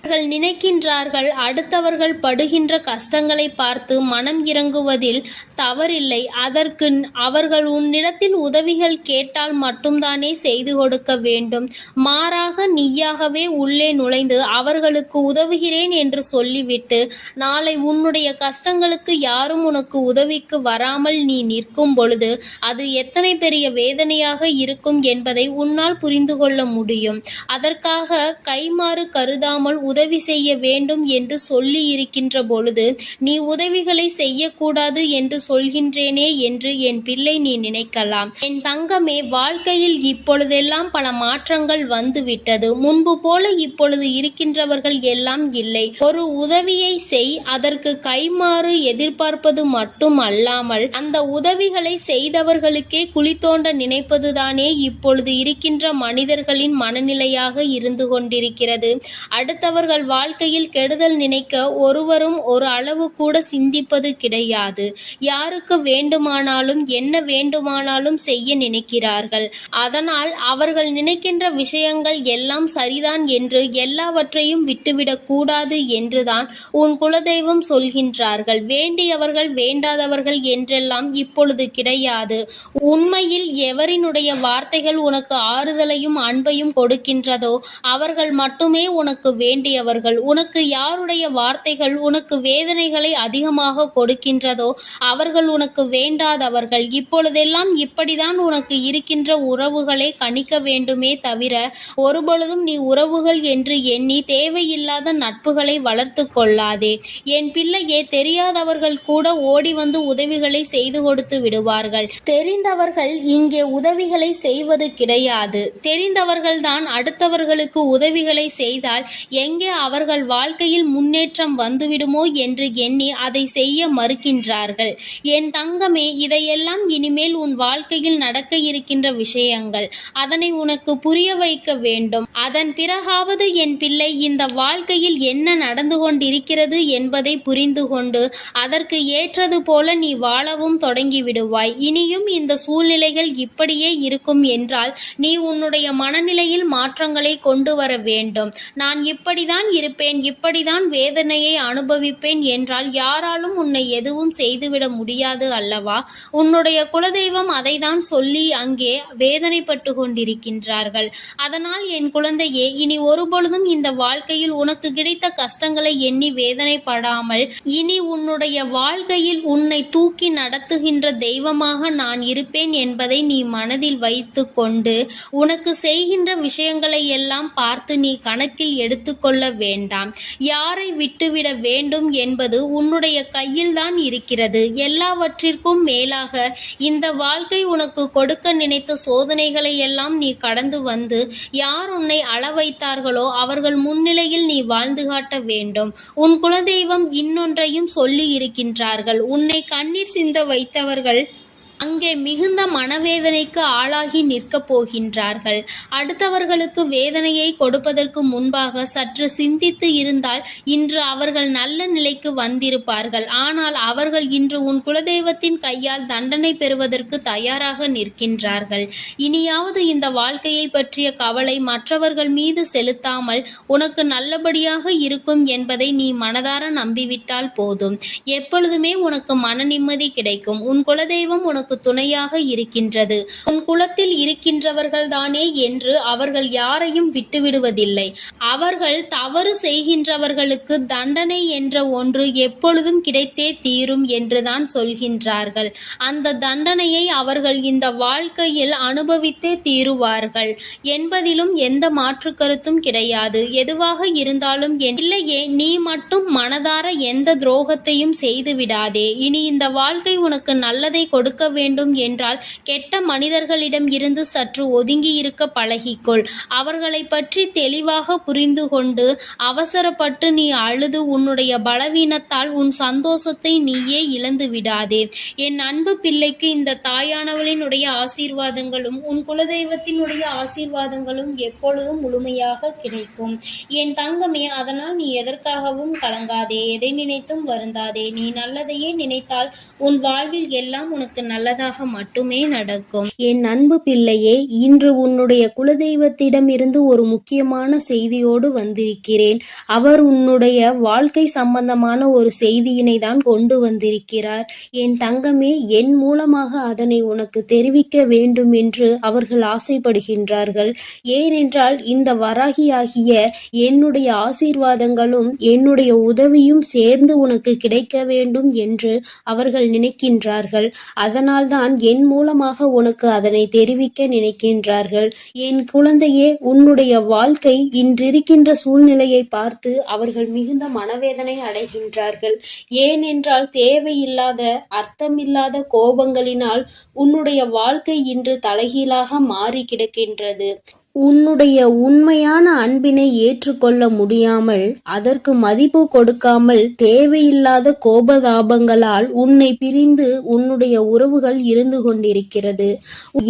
அவர்கள் நினைக்கின்றார்கள் அடுத்தவர்கள் படுகின்ற கஷ்டங்களை பார்த்து மனம் இறங்குவதில் தவறில்லை. அதற்கு அவர்கள் உன்னிடத்தில் உதவிகள் கேட்டால் மட்டும்தானே செய்து கொடுக்க வேண்டும். மாறாக நீயாகவே உள்ளே நுழைந்து அவர்களுக்கு உதவுகிறேன் என்று சொல்லிவிட்டு நாளை உன்னுடைய கஷ்டங்களுக்கு யாரும் உனக்கு உதவிக்கு வராமல் நீ நிற்கும் பொழுது அது எத்தனை பெரிய வேதனையாக இருக்கும் என்பதை உன்னால் புரிந்து கொள்ள முடியும். அதற்காக கைமாறு கருதாமல் உதவி செய்ய வேண்டும் என்று சொல்லி இருக்கின்ற பொழுது நீ உதவிகளை செய்யக்கூடாது என்று சொல்கின்றேனே என்று என் பிள்ளை நீ நினைக்கலாம். என் தங்கமே, வாழ்க்கையில் இப்பொழுதெல்லாம் பல மாற்றங்கள் வந்துவிட்டது. முன்பு போல இப்பொழுது இருக்கின்றவர்கள் எல்லாம் இல்லை. ஒரு உதவியை செய், அதற்கு கைமாறு எதிர்பார்ப்பது மட்டும் அல்லாமல் அந்த உதவிகளை செய்தவர்களுக்கே குழி தோண்ட நினைப்பதுதானே இப்பொழுது இருக்கின்ற மனிதர்களின் மனநிலையாக இருந்து கொண்டிருக்கிறது. அடுத்தவர்கள் வாழ்க்கையில் கெடுதல் நினைக்க ஒருவரும் ஒரு அளவு கூட சிந்திப்பது கிடையாது. யாருக்கு வேண்டுமானாலும் என்ன வேண்டுமானாலும் செய்ய நினைக்கிறார்கள். அதனால் அவர்கள் நினைக்கின்ற விஷயங்கள் எல்லாம் சரிதான் என்று எல்லாவற்றையும் விட்டுவிடக் கூடாது என்றுதான் உன் குலதெய்வம் சொல்கின்றார்கள். வேண்டியவர்கள் வேண்டாதவர்கள் என்றெல்லாம் இப்பொழுது கிடையாது. உண்மையில் எவரினுடைய வார்த்தைகள் உனக்கு ஆறுதலையும் அன்பையும் கொடுக்கின்றதோ அவர்கள் மட்டுமே உனக்கு வேண்டியவர்கள். உனக்கு யாருடைய வார்த்தைகள் உனக்கு வேதனைகளை அதிகமாக கொடுக்கின்றதோ அவர்கள் உனக்கு வேண்டாதவர்கள். இப்பொழுதெல்லாம் இப்படிதான் உனக்கு இருக்கின்ற உறவுகளை கணிக்க வேண்டுமே தவிர ஒருபொழுதும் நீ உறவுகள் என்று எண்ணி தேவையில்லாத நட்புகளை வளர்த்து கொள்ளாதே. என் பிள்ளையே, தெரியாதவர்கள் கூட ஓடி வந்து உதவிகளை செய்து கொடுத்து விடுவார்கள். தெரிந்தவர்கள் இங்கே உதவிகளை செய்வது கிடையாது. தெரிந்தவர்கள்தான் அடுத்தவர்களுக்கு உதவிகளை செய்தால் எங்கே அவர்கள் வாழ்க்கையில் முன்னேற்றம் வந்துவிடுமோ என்று எண்ணி அதை செய்ய மறுக்கின்றார்கள். என் தங்கமே, இதையெல்லாம் இனிமேல் உன் வாழ்க்கையில் நடக்க இருக்கின்ற விஷயங்கள். அதனை உனக்கு புரிய வைக்க வேண்டும். அதன் பிறகாவது என் பிள்ளை இந்த வாழ்க்கையில் என்ன நடந்து கொண்டிருக்கிறது என்பதை புரிந்து கொண்டு அதற்கு ஏற்றது போல நீ வாழவும் தொடங்கி விடுவாய். இனியும் இந்த சூழ்நிலைகள் இப்படியே இருக்கும் என்றால் நீ உன்னுடைய மனநிலையில் மாற்றங்களை கொண்டு வர வேண்டும். நான் இப்படிதான் இருப்பேன், இப்படிதான் வேதனையை அனுபவிப்பேன் என்றால் யாராலும் உன்னை எதுவும் செய்துவிட முடியாது அல்லவா? உன்னுடைய குலதெய்வம் அதை தான் சொல்லி அங்கே வேதனைப்பட்டு கொண்டிருக்கின்றார்கள். அதனால் என் குழந்தையே, இனி ஒருபொழுதும் இந்த வாழ்க்கையில் உனக்கு கிடைத்த கஷ்டங்களை எண்ணி வேதனைப்படாமல் இனி உன்னுடைய வாழ்க்கையில் உன்னை தூக்கி நடத்துகின்ற தெய்வமாக நான் இருப்பேன் என்பதை நீ மனதில் வைத்து கொண்டு உனக்கு செய்கின்ற விஷயங்களை எல்லாம் பார்த்து நீ கணக்கில் எடுத்துக்கொள்ள வேண்டாம். யாரை விட்டுவிட வேண்டும் என்பது உன்னுடைய கையில் தான் இருக்கிறது. எல்லாவற்றிற்கும் மேலாக இந்த வாழ்க்கை உனக்கு கொடுக்க நினைத்த சோதனைகளை எல்லாம் நீ கடந்து வந்து யார் உன்னை அள வைத்தார்களோ அவர்கள் முன்னிலையில் நீ வாழ்ந்து காட்ட வேண்டும். உன் குலதெய்வம் இன்னொன்றையும் சொல்லி இருக்கின்றார்கள். உன்னை கண்ணீர் சிந்த வைத்தவர்கள் அங்கே மிகுந்த மனவேதனைக்கு ஆளாகி நிற்கப் போகின்றார்கள். அடுத்தவர்களுக்கு வேதனையை கொடுப்பதற்கு முன்பாக சற்று சிந்தித்து இருந்தால் இன்று அவர்கள் நல்ல நிலைக்கு வந்திருப்பார்கள். ஆனால் அவர்கள் இன்று உன் குலதெய்வத்தின் கையால் தண்டனை பெறுவதற்கு தயாராக நிற்கின்றார்கள். இனியாவது இந்த வாழ்க்கையை பற்றிய கவலை மற்றவர்கள் மீது செலுத்தாமல் உனக்கு நல்லபடியாக இருக்கும் என்பதை நீ மனதார நம்பிவிட்டால் போதும். எப்பொழுதுமே உனக்கு மன நிம்மதி கிடைக்கும். உன் குலதெய்வம் உனக்கு துணையாக இருக்கின்றது. உன் குலத்தில் இருக்கின்றவர்கள் தானே என்று அவர்கள் யாரையும் விட்டுவிடுவதில்லை. அவர்கள் தவறு செய்கின்றவர்களுக்கு தண்டனை என்ற ஒன்று எப்பொழுதும் கிடைத்தே தீரும் என்றுதான் சொல்கின்றார்கள். அந்த தண்டனையை அவர்கள் இந்த வாழ்க்கையில் அனுபவித்தே தீருவார்கள் என்பதிலும் எந்த மாற்று கருத்தும் கிடையாது. எதுவாக இருந்தாலும் இல்லையே, நீ மட்டும் மனதார எந்த துரோகத்தையும் செய்து விடாதே. இனி இந்த வாழ்க்கை உனக்கு நல்லதை கொடுக்க வேண்டும் என்றால் கெட்ட மனிதர்களிடம் இருந்து சற்று ஒதுங்கி இருக்க பழகிக்கொள். அவர்களை பற்றி தெளிவாக புரிந்து கொண்டு அவசரப்பட்டு நீ அழுது உன்னுடைய பலவீனத்தால் உன் சந்தோஷத்தை நீயே இழந்து விடாதே. என் அன்பு பிள்ளைக்கு இந்த தாயானவளினுடைய ஆசீர்வாதங்களும் உன் குலதெய்வத்தினுடைய ஆசீர்வாதங்களும் எப்பொழுதும் முழுமையாக கிடைக்கும். என் தங்கமே, அதனால் நீ எதற்காகவும் கலங்காதே, எதை நினைத்தும் வருந்தாதே. நீ நல்லதையே நினைத்தால் உன் வாழ்வில் எல்லாம் உனக்கு நல்ல நல்லதாக மட்டுமே நடக்கும். என் அன்பு பிள்ளையே, இன்று உன்னுடைய குலதெய்வத்திடம் இருந்து ஒரு முக்கியமான செய்தியோடு வந்திருக்கிறேன். அவர் உன்னுடைய வாழ்க்கை சம்பந்தமான ஒரு செய்தியினை தான் கொண்டு வந்திருக்கிறார். என் தங்கமே, என் மூலமாக அதனை உனக்கு தெரிவிக்க வேண்டும் என்று அவர்கள் ஆசைப்படுகின்றார்கள். ஏனென்றால் இந்த வராகியாகிய என்னுடைய ஆசீர்வாதங்களும் என்னுடைய உதவியும் சேர்ந்து உனக்கு கிடைக்க வேண்டும் என்று அவர்கள் நினைக்கின்றார்கள். அதனால்தான் என் மூலமாக உனக்கு அதனை தெரிவிக்க நினைக்கின்றார்கள். என் குழந்தையே, உன்னுடைய வாழ்க்கை இன்றிருக்கின்ற சூழ்நிலையை பார்த்து அவர்கள் மிகுந்த மனவேதனை அடைகின்றார்கள். ஏனென்றால் தேவையில்லாத அர்த்தமில்லாத கோபங்களினால் உன்னுடைய வாழ்க்கை இன்று தலைகீழாக மாறி கிடக்கின்றது. உன்னுடைய உண்மையான அன்பினை ஏற்றுக்கொள்ள முடியாமல், அதற்கு மதிப்பு கொடுக்காமல், தேவையில்லாத கோபதாபங்களால் உன்னை பிரிந்து உன்னுடைய உறவுகள் இருந்து கொண்டிருக்கிறது.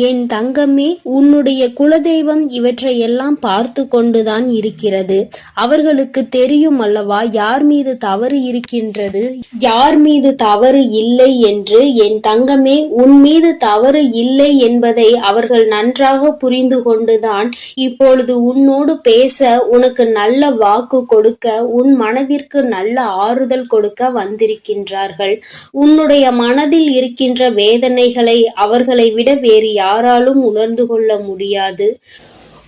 என் தங்கமே, உன்னுடைய குலதெய்வம் இவற்றையெல்லாம் பார்த்து கொண்டுதான் இருக்கிறது. அவர்களுக்கு தெரியும் அல்லவா யார் மீது தவறு இருக்கின்றது, யார் மீது தவறு இல்லை என்று. என் தங்கமே, உன் மீது தவறு இல்லை என்பதை அவர்கள் நன்றாக புரிந்து கொண்டுதான் இப்பொழுது உன்னோடு பேச, உனக்கு நல்ல வாக்கு கொடுக்க, உன் மனதிற்கு நல்ல ஆறுதல் கொடுக்க வந்திருக்கின்றார்கள். உன்னுடைய மனதில் இருக்கின்ற வேதனைகளை அவர்களை விட வேறு யாராலும் உணர்ந்து கொள்ள முடியாது.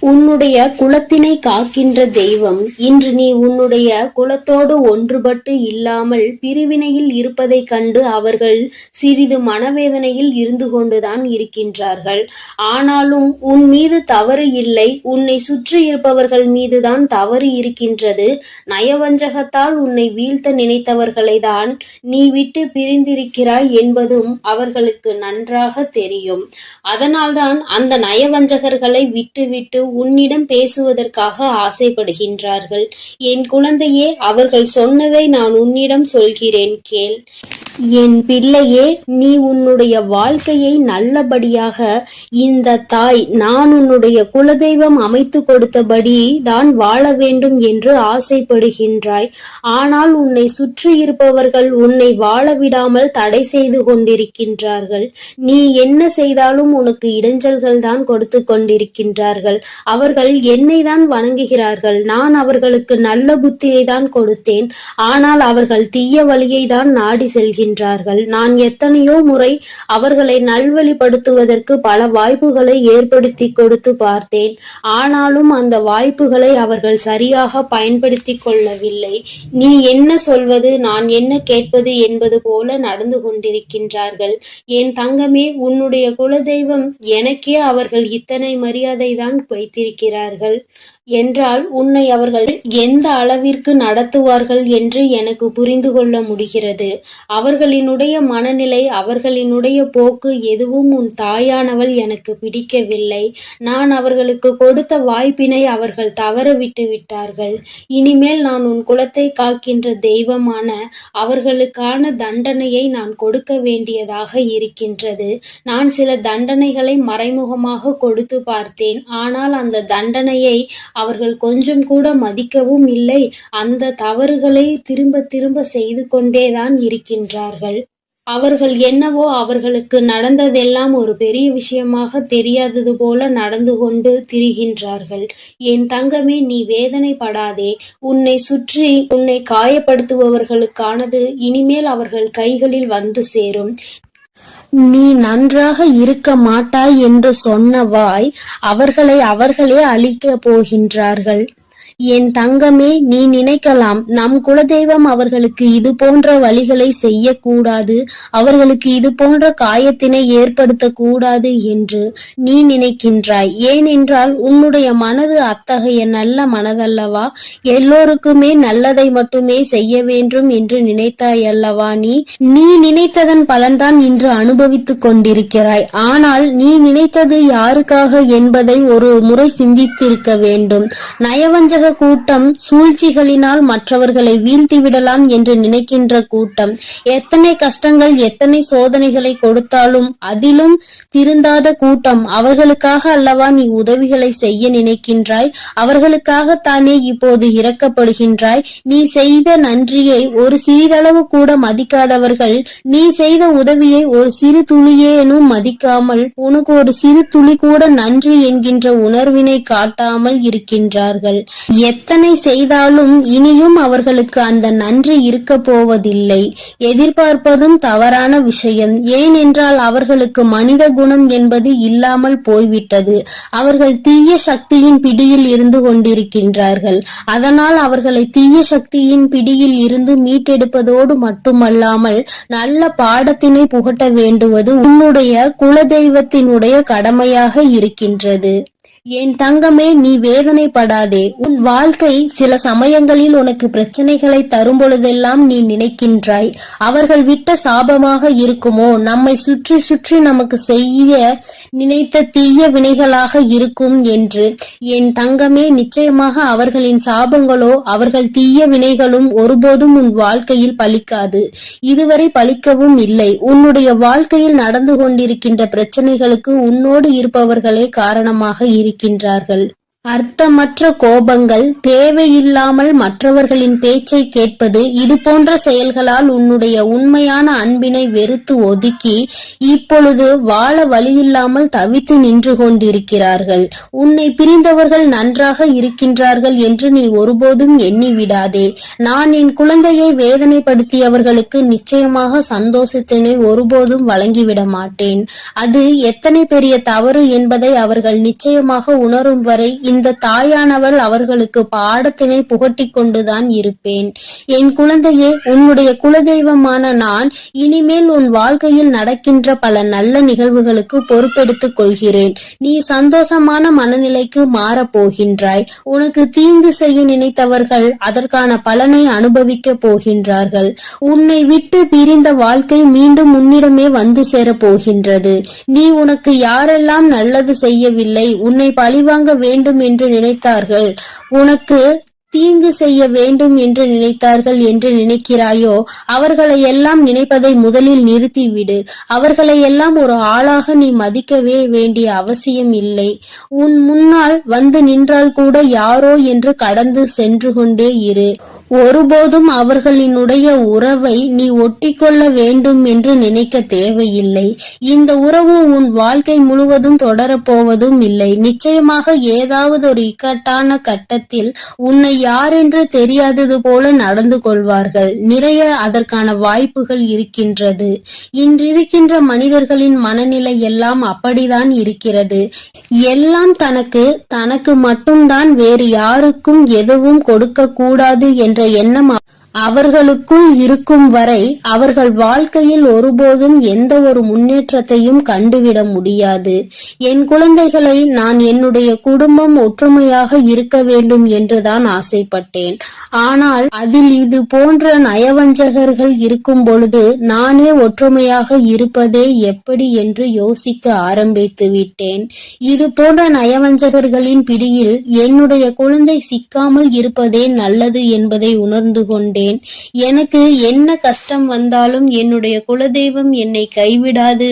உன்னுடைய குலத்தினை காக்கின்ற தெய்வம் இன்று நீ உன்னுடைய குலத்தோடு ஒன்றுபட்டு இல்லாமல் பிரிவினையில் இருப்பதை கண்டு அவர்கள் சிறிது மனவேதனையில் இருந்து கொண்டுதான் இருக்கின்றார்கள். ஆனாலும் உன் மீது தவறு இல்லை, உன்னை சுற்றி இருப்பவர்கள் மீதுதான் தவறு இருக்கின்றது. நயவஞ்சகத்தால் உன்னை வீழ்த்த நினைத்தவர்களை தான் நீ விட்டு பிரிந்திருக்கிறாய் என்பதும் அவர்களுக்கு நன்றாக தெரியும். அதனால்தான் அந்த நயவஞ்சகர்களை விட்டுவிட்டு உன்னிடம் பேசுவதற்காக ஆசைப்படுகின்றார்கள். என் குழந்தையே, அவர்கள் சொன்னதை நான் உன்னிடம் சொல்கிறேன், கேள். என் பிள்ளையே, நீ உன்னுடைய வாழ்க்கையை நல்லபடியாக இந்த தாய் நான் உன்னுடைய குலதெய்வம் அமைத்து கொடுத்தபடி தான் வாழ வேண்டும் என்று ஆசைப்படுகின்றாய். ஆனால் உன்னை சுற்றி இருப்பவர்கள் உன்னை வாழ விடாமல் தடை செய்து கொண்டிருக்கின்றார்கள். நீ என்ன செய்தாலும் உனக்கு இடைஞ்சல்கள் தான் கொடுத்து கொண்டிருக்கின்றார்கள். அவர்கள் என்னை தான் வணங்குகிறார்கள். நான் அவர்களுக்கு நல்ல புத்தியை தான் கொடுத்தேன். ஆனால் அவர்கள் தீய வழியை தான் நாடி செல்கிறார்கள். நான் எத்தனையோ முறை அவர்களை நல்வழிப்படுத்துவதற்கு பல வாய்ப்புகளை ஏற்படுத்தி கொடுத்து பார்த்தேன். ஆனாலும் அந்த வாய்ப்புகளை அவர்கள் சரியாக பயன்படுத்தி கொள்ளவில்லை. நீ என்ன சொல்வது, நான் என்ன கேட்பது என்பது போல நடந்து கொண்டிருக்கின்றார்கள். என் தங்கமே, உன்னுடைய குலதெய்வம் எனக்கே அவர்கள் இத்தனை மரியாதை தான் வைத்திருக்கிறார்கள் என்றால் உன்னை அவர்கள் எந்த அளவிற்கு நடத்துவார்கள் என்று எனக்கு புரிந்து கொள்ள முடிகிறது. அவர்களினுடைய மனநிலை, அவர்களினுடைய போக்கு எதுவும் உன் தாயானவள் எனக்கு பிடிக்கவில்லை. நான் அவர்களுக்கு கொடுத்த வாய்ப்பினை அவர்கள் தவற விட்டு விட்டார்கள். இனிமேல் நான் உன் குலத்தை காக்கின்ற தெய்வமான அவர்களுக்கான தண்டனையை நான் கொடுக்க வேண்டியதாக இருக்கின்றது. நான் சில தண்டனைகளை மறைமுகமாக கொடுத்து பார்த்தேன். ஆனால் அந்த தண்டனையை அவர்கள் கொஞ்சம் கூட மதிக்கவும் இல்லை. அந்த தவறுகளை திரும்ப திரும்ப செய்து கொண்டேதான் இருக்கின்றார்கள். அவர்கள் என்னவோ அவர்களுக்கு நடந்ததெல்லாம் ஒரு பெரிய விஷயமாக தெரியாதது போல நடந்து கொண்டு திரிகின்றார்கள். என் தங்கமே, நீ வேதனைப்படாதே. உன்னை சுற்றி உன்னை காயப்படுத்துபவர்களுக்கானது இனிமேல் அவர்கள் கைகளில் வந்து சேரும். நீ நன்றாக இருக்க மாட்டாய் என்று சொன்ன வாய் அவர்களே அழிக்கப் போகின்றார்கள். என் தங்கமே, நீ நினைக்கலாம் நம் குலதெய்வம் அவர்களுக்கு இது போன்ற வழிகளை செய்யக்கூடாது, அவர்களுக்கு இது போன்ற காயத்தினை ஏற்படுத்தக்கூடாது என்று நீ நினைக்கின்றாய். ஏனென்றால் உன்னுடைய மனது அத்தகைய நல்ல மனதல்லவா? எல்லோருக்குமே நல்லதை மட்டுமே செய்ய வேண்டும் என்று நினைத்தாய் அல்லவா? நீ நினைத்ததன் பலன்தான் இன்று அனுபவித்துக் கொண்டிருக்கிறாய். ஆனால் நீ நினைத்தது யாருக்காக என்பதை ஒரு முறை சிந்தித்திருக்க வேண்டும். நயவஞ்சக வஞ்சக கூட்டம், சூழ்ச்சிகளினால் மற்றவர்களை வீழ்த்திவிடலாம் என்று நினைக்கின்ற கூட்டம். எத்தனை கஷ்டங்கள், எத்தனை சோதனைகளை கொடுத்தாலும் அதிலும் திருந்தாத கூட்டம். அவர்களுக்காக அல்லவா நீ உதவிகளை செய்ய நினைக்கின்றாய்? அவர்களுக்காகத்தானே இப்போது இரக்கப்படுகின்றாய்? நீ செய்த நன்றியை ஒரு சிறிதளவு கூட மதிக்காதவர்கள் நீ செய்த உதவியை ஒரு சிறு துளியேனும் மதிக்காமல் உனக்கு ஒரு சிறு துளி கூட நன்றி என்கின்ற உணர்வினை காட்டாமல் இருக்கின்றார்கள். எத்தனை செய்தாலும் இனியும் அவர்களுக்கு அந்த நன்றி இருக்க போவதில்லை. எதிர்பார்ப்பதும் தவறான விஷயம். ஏனென்றால் அவர்களுக்கு மனித குணம் என்பது இல்லாமல் போய்விட்டது. அவர்கள் தீய சக்தியின் பிடியில் இருந்து கொண்டிருக்கின்றார்கள். அதனால் அவர்களை தீய சக்தியின் பிடியில் இருந்து மீட்டெடுப்பதோடு மட்டுமல்லாமல் நல்ல பாடத்தினை புகட்ட வேண்டுவது உன்னுடைய குலதெய்வத்தினுடைய கடமையாக இருக்கின்றது. என் தங்கமே, நீ வேதனைப்படாதே. உன் வாழ்க்கை சில சமயங்களில் உனக்கு பிரச்சனைகளை தரும் பொழுதெல்லாம் நீ நினைக்கின்றாய், அவர்கள் விட்ட சாபமாக இருக்குமோ, நம்மை சுற்றி சுற்றி நமக்கு செய்ய நினைத்த தீய வினைகளாக இருக்கும் என்று. என் தங்கமே, நிச்சயமாக அவர்களின் சாபங்களோ அவர்கள் தீய வினைகளும் ஒருபோதும் உன் வாழ்க்கையில் பலிக்காது. இதுவரை பலிக்கவும் இல்லை. உன்னுடைய வாழ்க்கையில் நடந்து கொண்டிருக்கின்ற பிரச்சனைகளுக்கு உன்னோடு இருப்பவர்களே காரணமாக இருக்கின்றார்கள். அர்த்தமற்ற கோபங்கள், தேவையில்லாமல் மற்றவர்களின் பேச்சை கேட்பது, இது போன்ற செயல்களால் உன்னுடைய உண்மையான அன்பினை வெறுத்து ஒதுக்கி இப்பொழுது வாழ வழியில்லாமல் தவித்து நின்று கொண்டிருக்கிறார்கள். உன்னை பிரிந்தவர்கள் நன்றாக இருக்கின்றார்கள் என்று நீ ஒருபோதும் எண்ணி விடாதே. நான் என் குழந்தையை வேதனைப்படுத்தியவர்களுக்கு நிச்சயமாக சந்தோஷத்தினை ஒருபோதும் வழங்கிவிட மாட்டேன். அது எத்தனை பெரிய தவறு என்பதை அவர்கள் நிச்சயமாக உணரும் வரை இந்த தாயானவள் அவர்களுக்கு பாடத்தினை புகட்டி கொண்டுதான் இருப்பேன். என் குழந்தையே, உன்னுடைய குலதெய்வமான நான் இனிமேல் உன் வாழ்க்கையில் நடக்கின்ற பல நல்ல நிகழ்வுகளுக்கு பொறுப்பெடுத்துக் கொள்கிறேன். நீ சந்தோஷமான மனநிலைக்கு மாறப் போகின்றாய். உனக்கு தீங்கு செய்ய நினைத்தவர்கள் அதற்கான பலனை அனுபவிக்க போகின்றார்கள். உன்னை விட்டு பிரிந்த வாழ்க்கை மீண்டும் உன்னிடமே வந்து சேரப் போகின்றது. நீ உனக்கு யாரெல்லாம் நல்லது செய்யவில்லை, உன்னை பழிவாங்க வேண்டும் என்று நினைத்தார்கள், உனக்கு தீங்கு செய்ய வேண்டும் என்று நினைத்தார்கள் என்று நினைக்கிறாயோ, அவர்களை எல்லாம் நினைப்பதை முதலில் நிறுத்திவிடு. அவர்களை எல்லாம் ஒரு ஆளாக நீ மதிக்கவே வேண்டிய அவசியம் இல்லை. உன் முன்னால் வந்து நின்றால் கூட யாரோ என்று கடந்து சென்று கொண்டே இரு. ஒருபோதும் அவர்களினுடைய உறவை நீ ஒட்டிக்கொள்ள வேண்டும் என்று நினைக்க தேவையில்லை. இந்த உறவு உன் வாழ்க்கை முழுவதும் தொடரப்போவதும் இல்லை. நிச்சயமாக ஏதாவது ஒரு இக்கட்டான கட்டத்தில் உன்னை யார் என்று தெரியாதது போல நடந்து கொள்வார்கள். நிறைய அதற்கான வாய்ப்புகள் இருக்கின்றது. இன்றிருக்கின்ற மனிதர்களின் மனநிலை எல்லாம் அப்படிதான் இருக்கிறது. எல்லாம் தனக்கு மட்டும்தான், வேறு யாருக்கும் எதுவும் கொடுக்க கூடாது என்ற எண்ணம் அவர்களுக்குள் இருக்கும் வரை அவர்கள் வாழ்க்கையில் ஒருபோதும் எந்த ஒரு முன்னேற்றத்தையும் கண்டுவிட முடியாது. என் குழந்தைகளை நான் என்னுடைய குடும்பம் ஒற்றுமையாக இருக்க வேண்டும் என்றுதான் ஆசைப்பட்டேன். ஆனால் அதில் இது போன்ற நயவஞ்சகர்கள் இருக்கும் பொழுது நானே ஒற்றுமையாக இருப்பதே எப்படி என்று யோசிக்க ஆரம்பித்து விட்டேன். இது போன்ற நயவஞ்சகர்களின் பிடியில் என்னுடைய குழந்தை சிக்காமல் இருப்பதே நல்லது என்பதை உணர்ந்து கொண்டேன். எனக்கு என்ன கஷ்டம் வந்தாலும் என்னுடைய குலதெய்வம் என்னை கைவிடாது,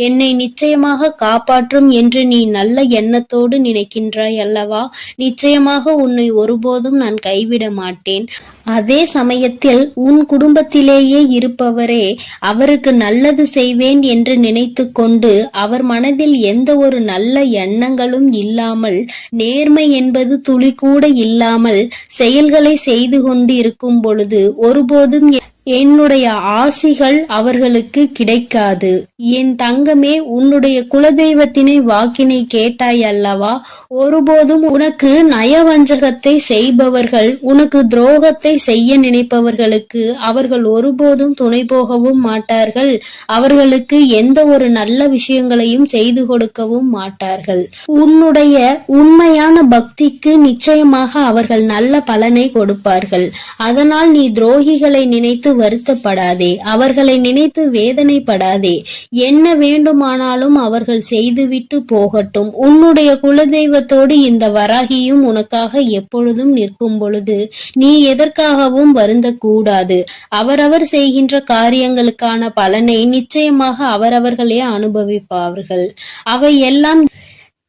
என்னை நிச்சயமாக காப்பாற்றும் என்று நீ நல்ல எண்ணத்தோடு நினைக்கின்றாய் அல்லவா? நிச்சயமாக உன்னை ஒருபோதும் நான் கைவிட மாட்டேன். அதே சமயத்தில் உன் குடும்பத்திலேயே இருப்பவரே அவருக்கு நல்லது செய்வேன் என்று நினைத்து கொண்டு அவர் மனதில் எந்த ஒரு நல்ல எண்ணங்களும் இல்லாமல், நேர்மை என்பது துளி கூட இல்லாமல் செயல்களை செய்து கொண்டு இருக்கும் பொழுது ஒருபோதும் என்னுடைய ஆசிகள் அவர்களுக்கு கிடைக்காது. என் தங்கமே, உன்னுடைய குலதெய்வத்தினை வாக்கினை கேட்டாய் அல்லவா? ஒருபோதும் உனக்கு நயவஞ்சகத்தை செய்பவர்கள், உனக்கு துரோகத்தை செய்ய நினைப்பவர்களுக்கு அவர்கள் ஒருபோதும் துணை போகவும் மாட்டார்கள். அவர்களுக்கு எந்த ஒரு நல்ல விஷயங்களையும் செய்து கொடுக்கவும் மாட்டார்கள். உன்னுடைய உண்மையான பக்திக்கு நிச்சயமாக அவர்கள் நல்ல பலனை கொடுப்பார்கள். அதனால் நீ துரோகிகளை நினைத்து வருத்தப்படாதே, அவர்களை நினைத்து வேதனைப்படாதே. என்ன வேண்டுமானாலும் அவர்கள் செய்துவிட்டு போகட்டும். உன்னுடைய குலதெய்வத்தோடு இந்த வராகியும் உனக்காக எப்பொழுதும் நிற்கும் பொழுது நீ எதற்காகவும் வருந்தக்கூடாது. அவரவர் செய்கின்ற காரியங்களுக்கான பலனை நிச்சயமாக அவரவர்களே அனுபவிப்பார்கள். அவை எல்லாம்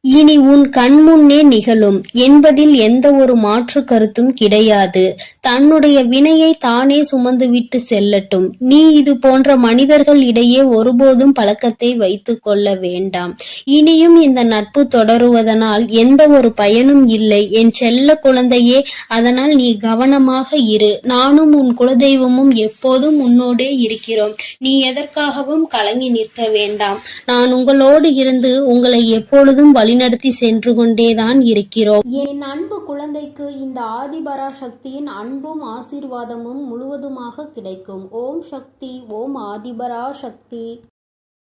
இனி உன் கண்முன்னே நிகழும் என்பதில் எந்த ஒரு மாற்று கருத்தும் கிடையாது. தன்னுடைய வினையை தானே சுமந்துவிட்டு செல்லட்டும். நீ இது போன்ற மனிதர்கள் இடையே ஒருபோதும் பழக்கத்தை வைத்துக் கொள்ள வேண்டாம். இனியும் இந்த நட்பு தொடருவதனால் எந்த ஒரு பயனும் இல்லை என் செல்ல குழந்தையே. அதனால் நீ கவனமாக இரு. நானும் உன் குலதெய்வமும் எப்போதும் உன்னோடே இருக்கிறோம். நீ எதற்காகவும் கலங்கி நிற்க வேண்டாம். நான் உங்களோடு இருந்து உங்களை எப்பொழுதும் வழிநடத்தி சென்று கொண்டேதான் இருக்கிறோம். என் அன்பு குழந்தைக்கு இந்த ஆதிபராசக்தியின் அன்பும் ஆசீர்வாதமும் முழுவதுமாக கிடைக்கும். ஓம் சக்தி, ஓம் ஆதிபராசக்தி.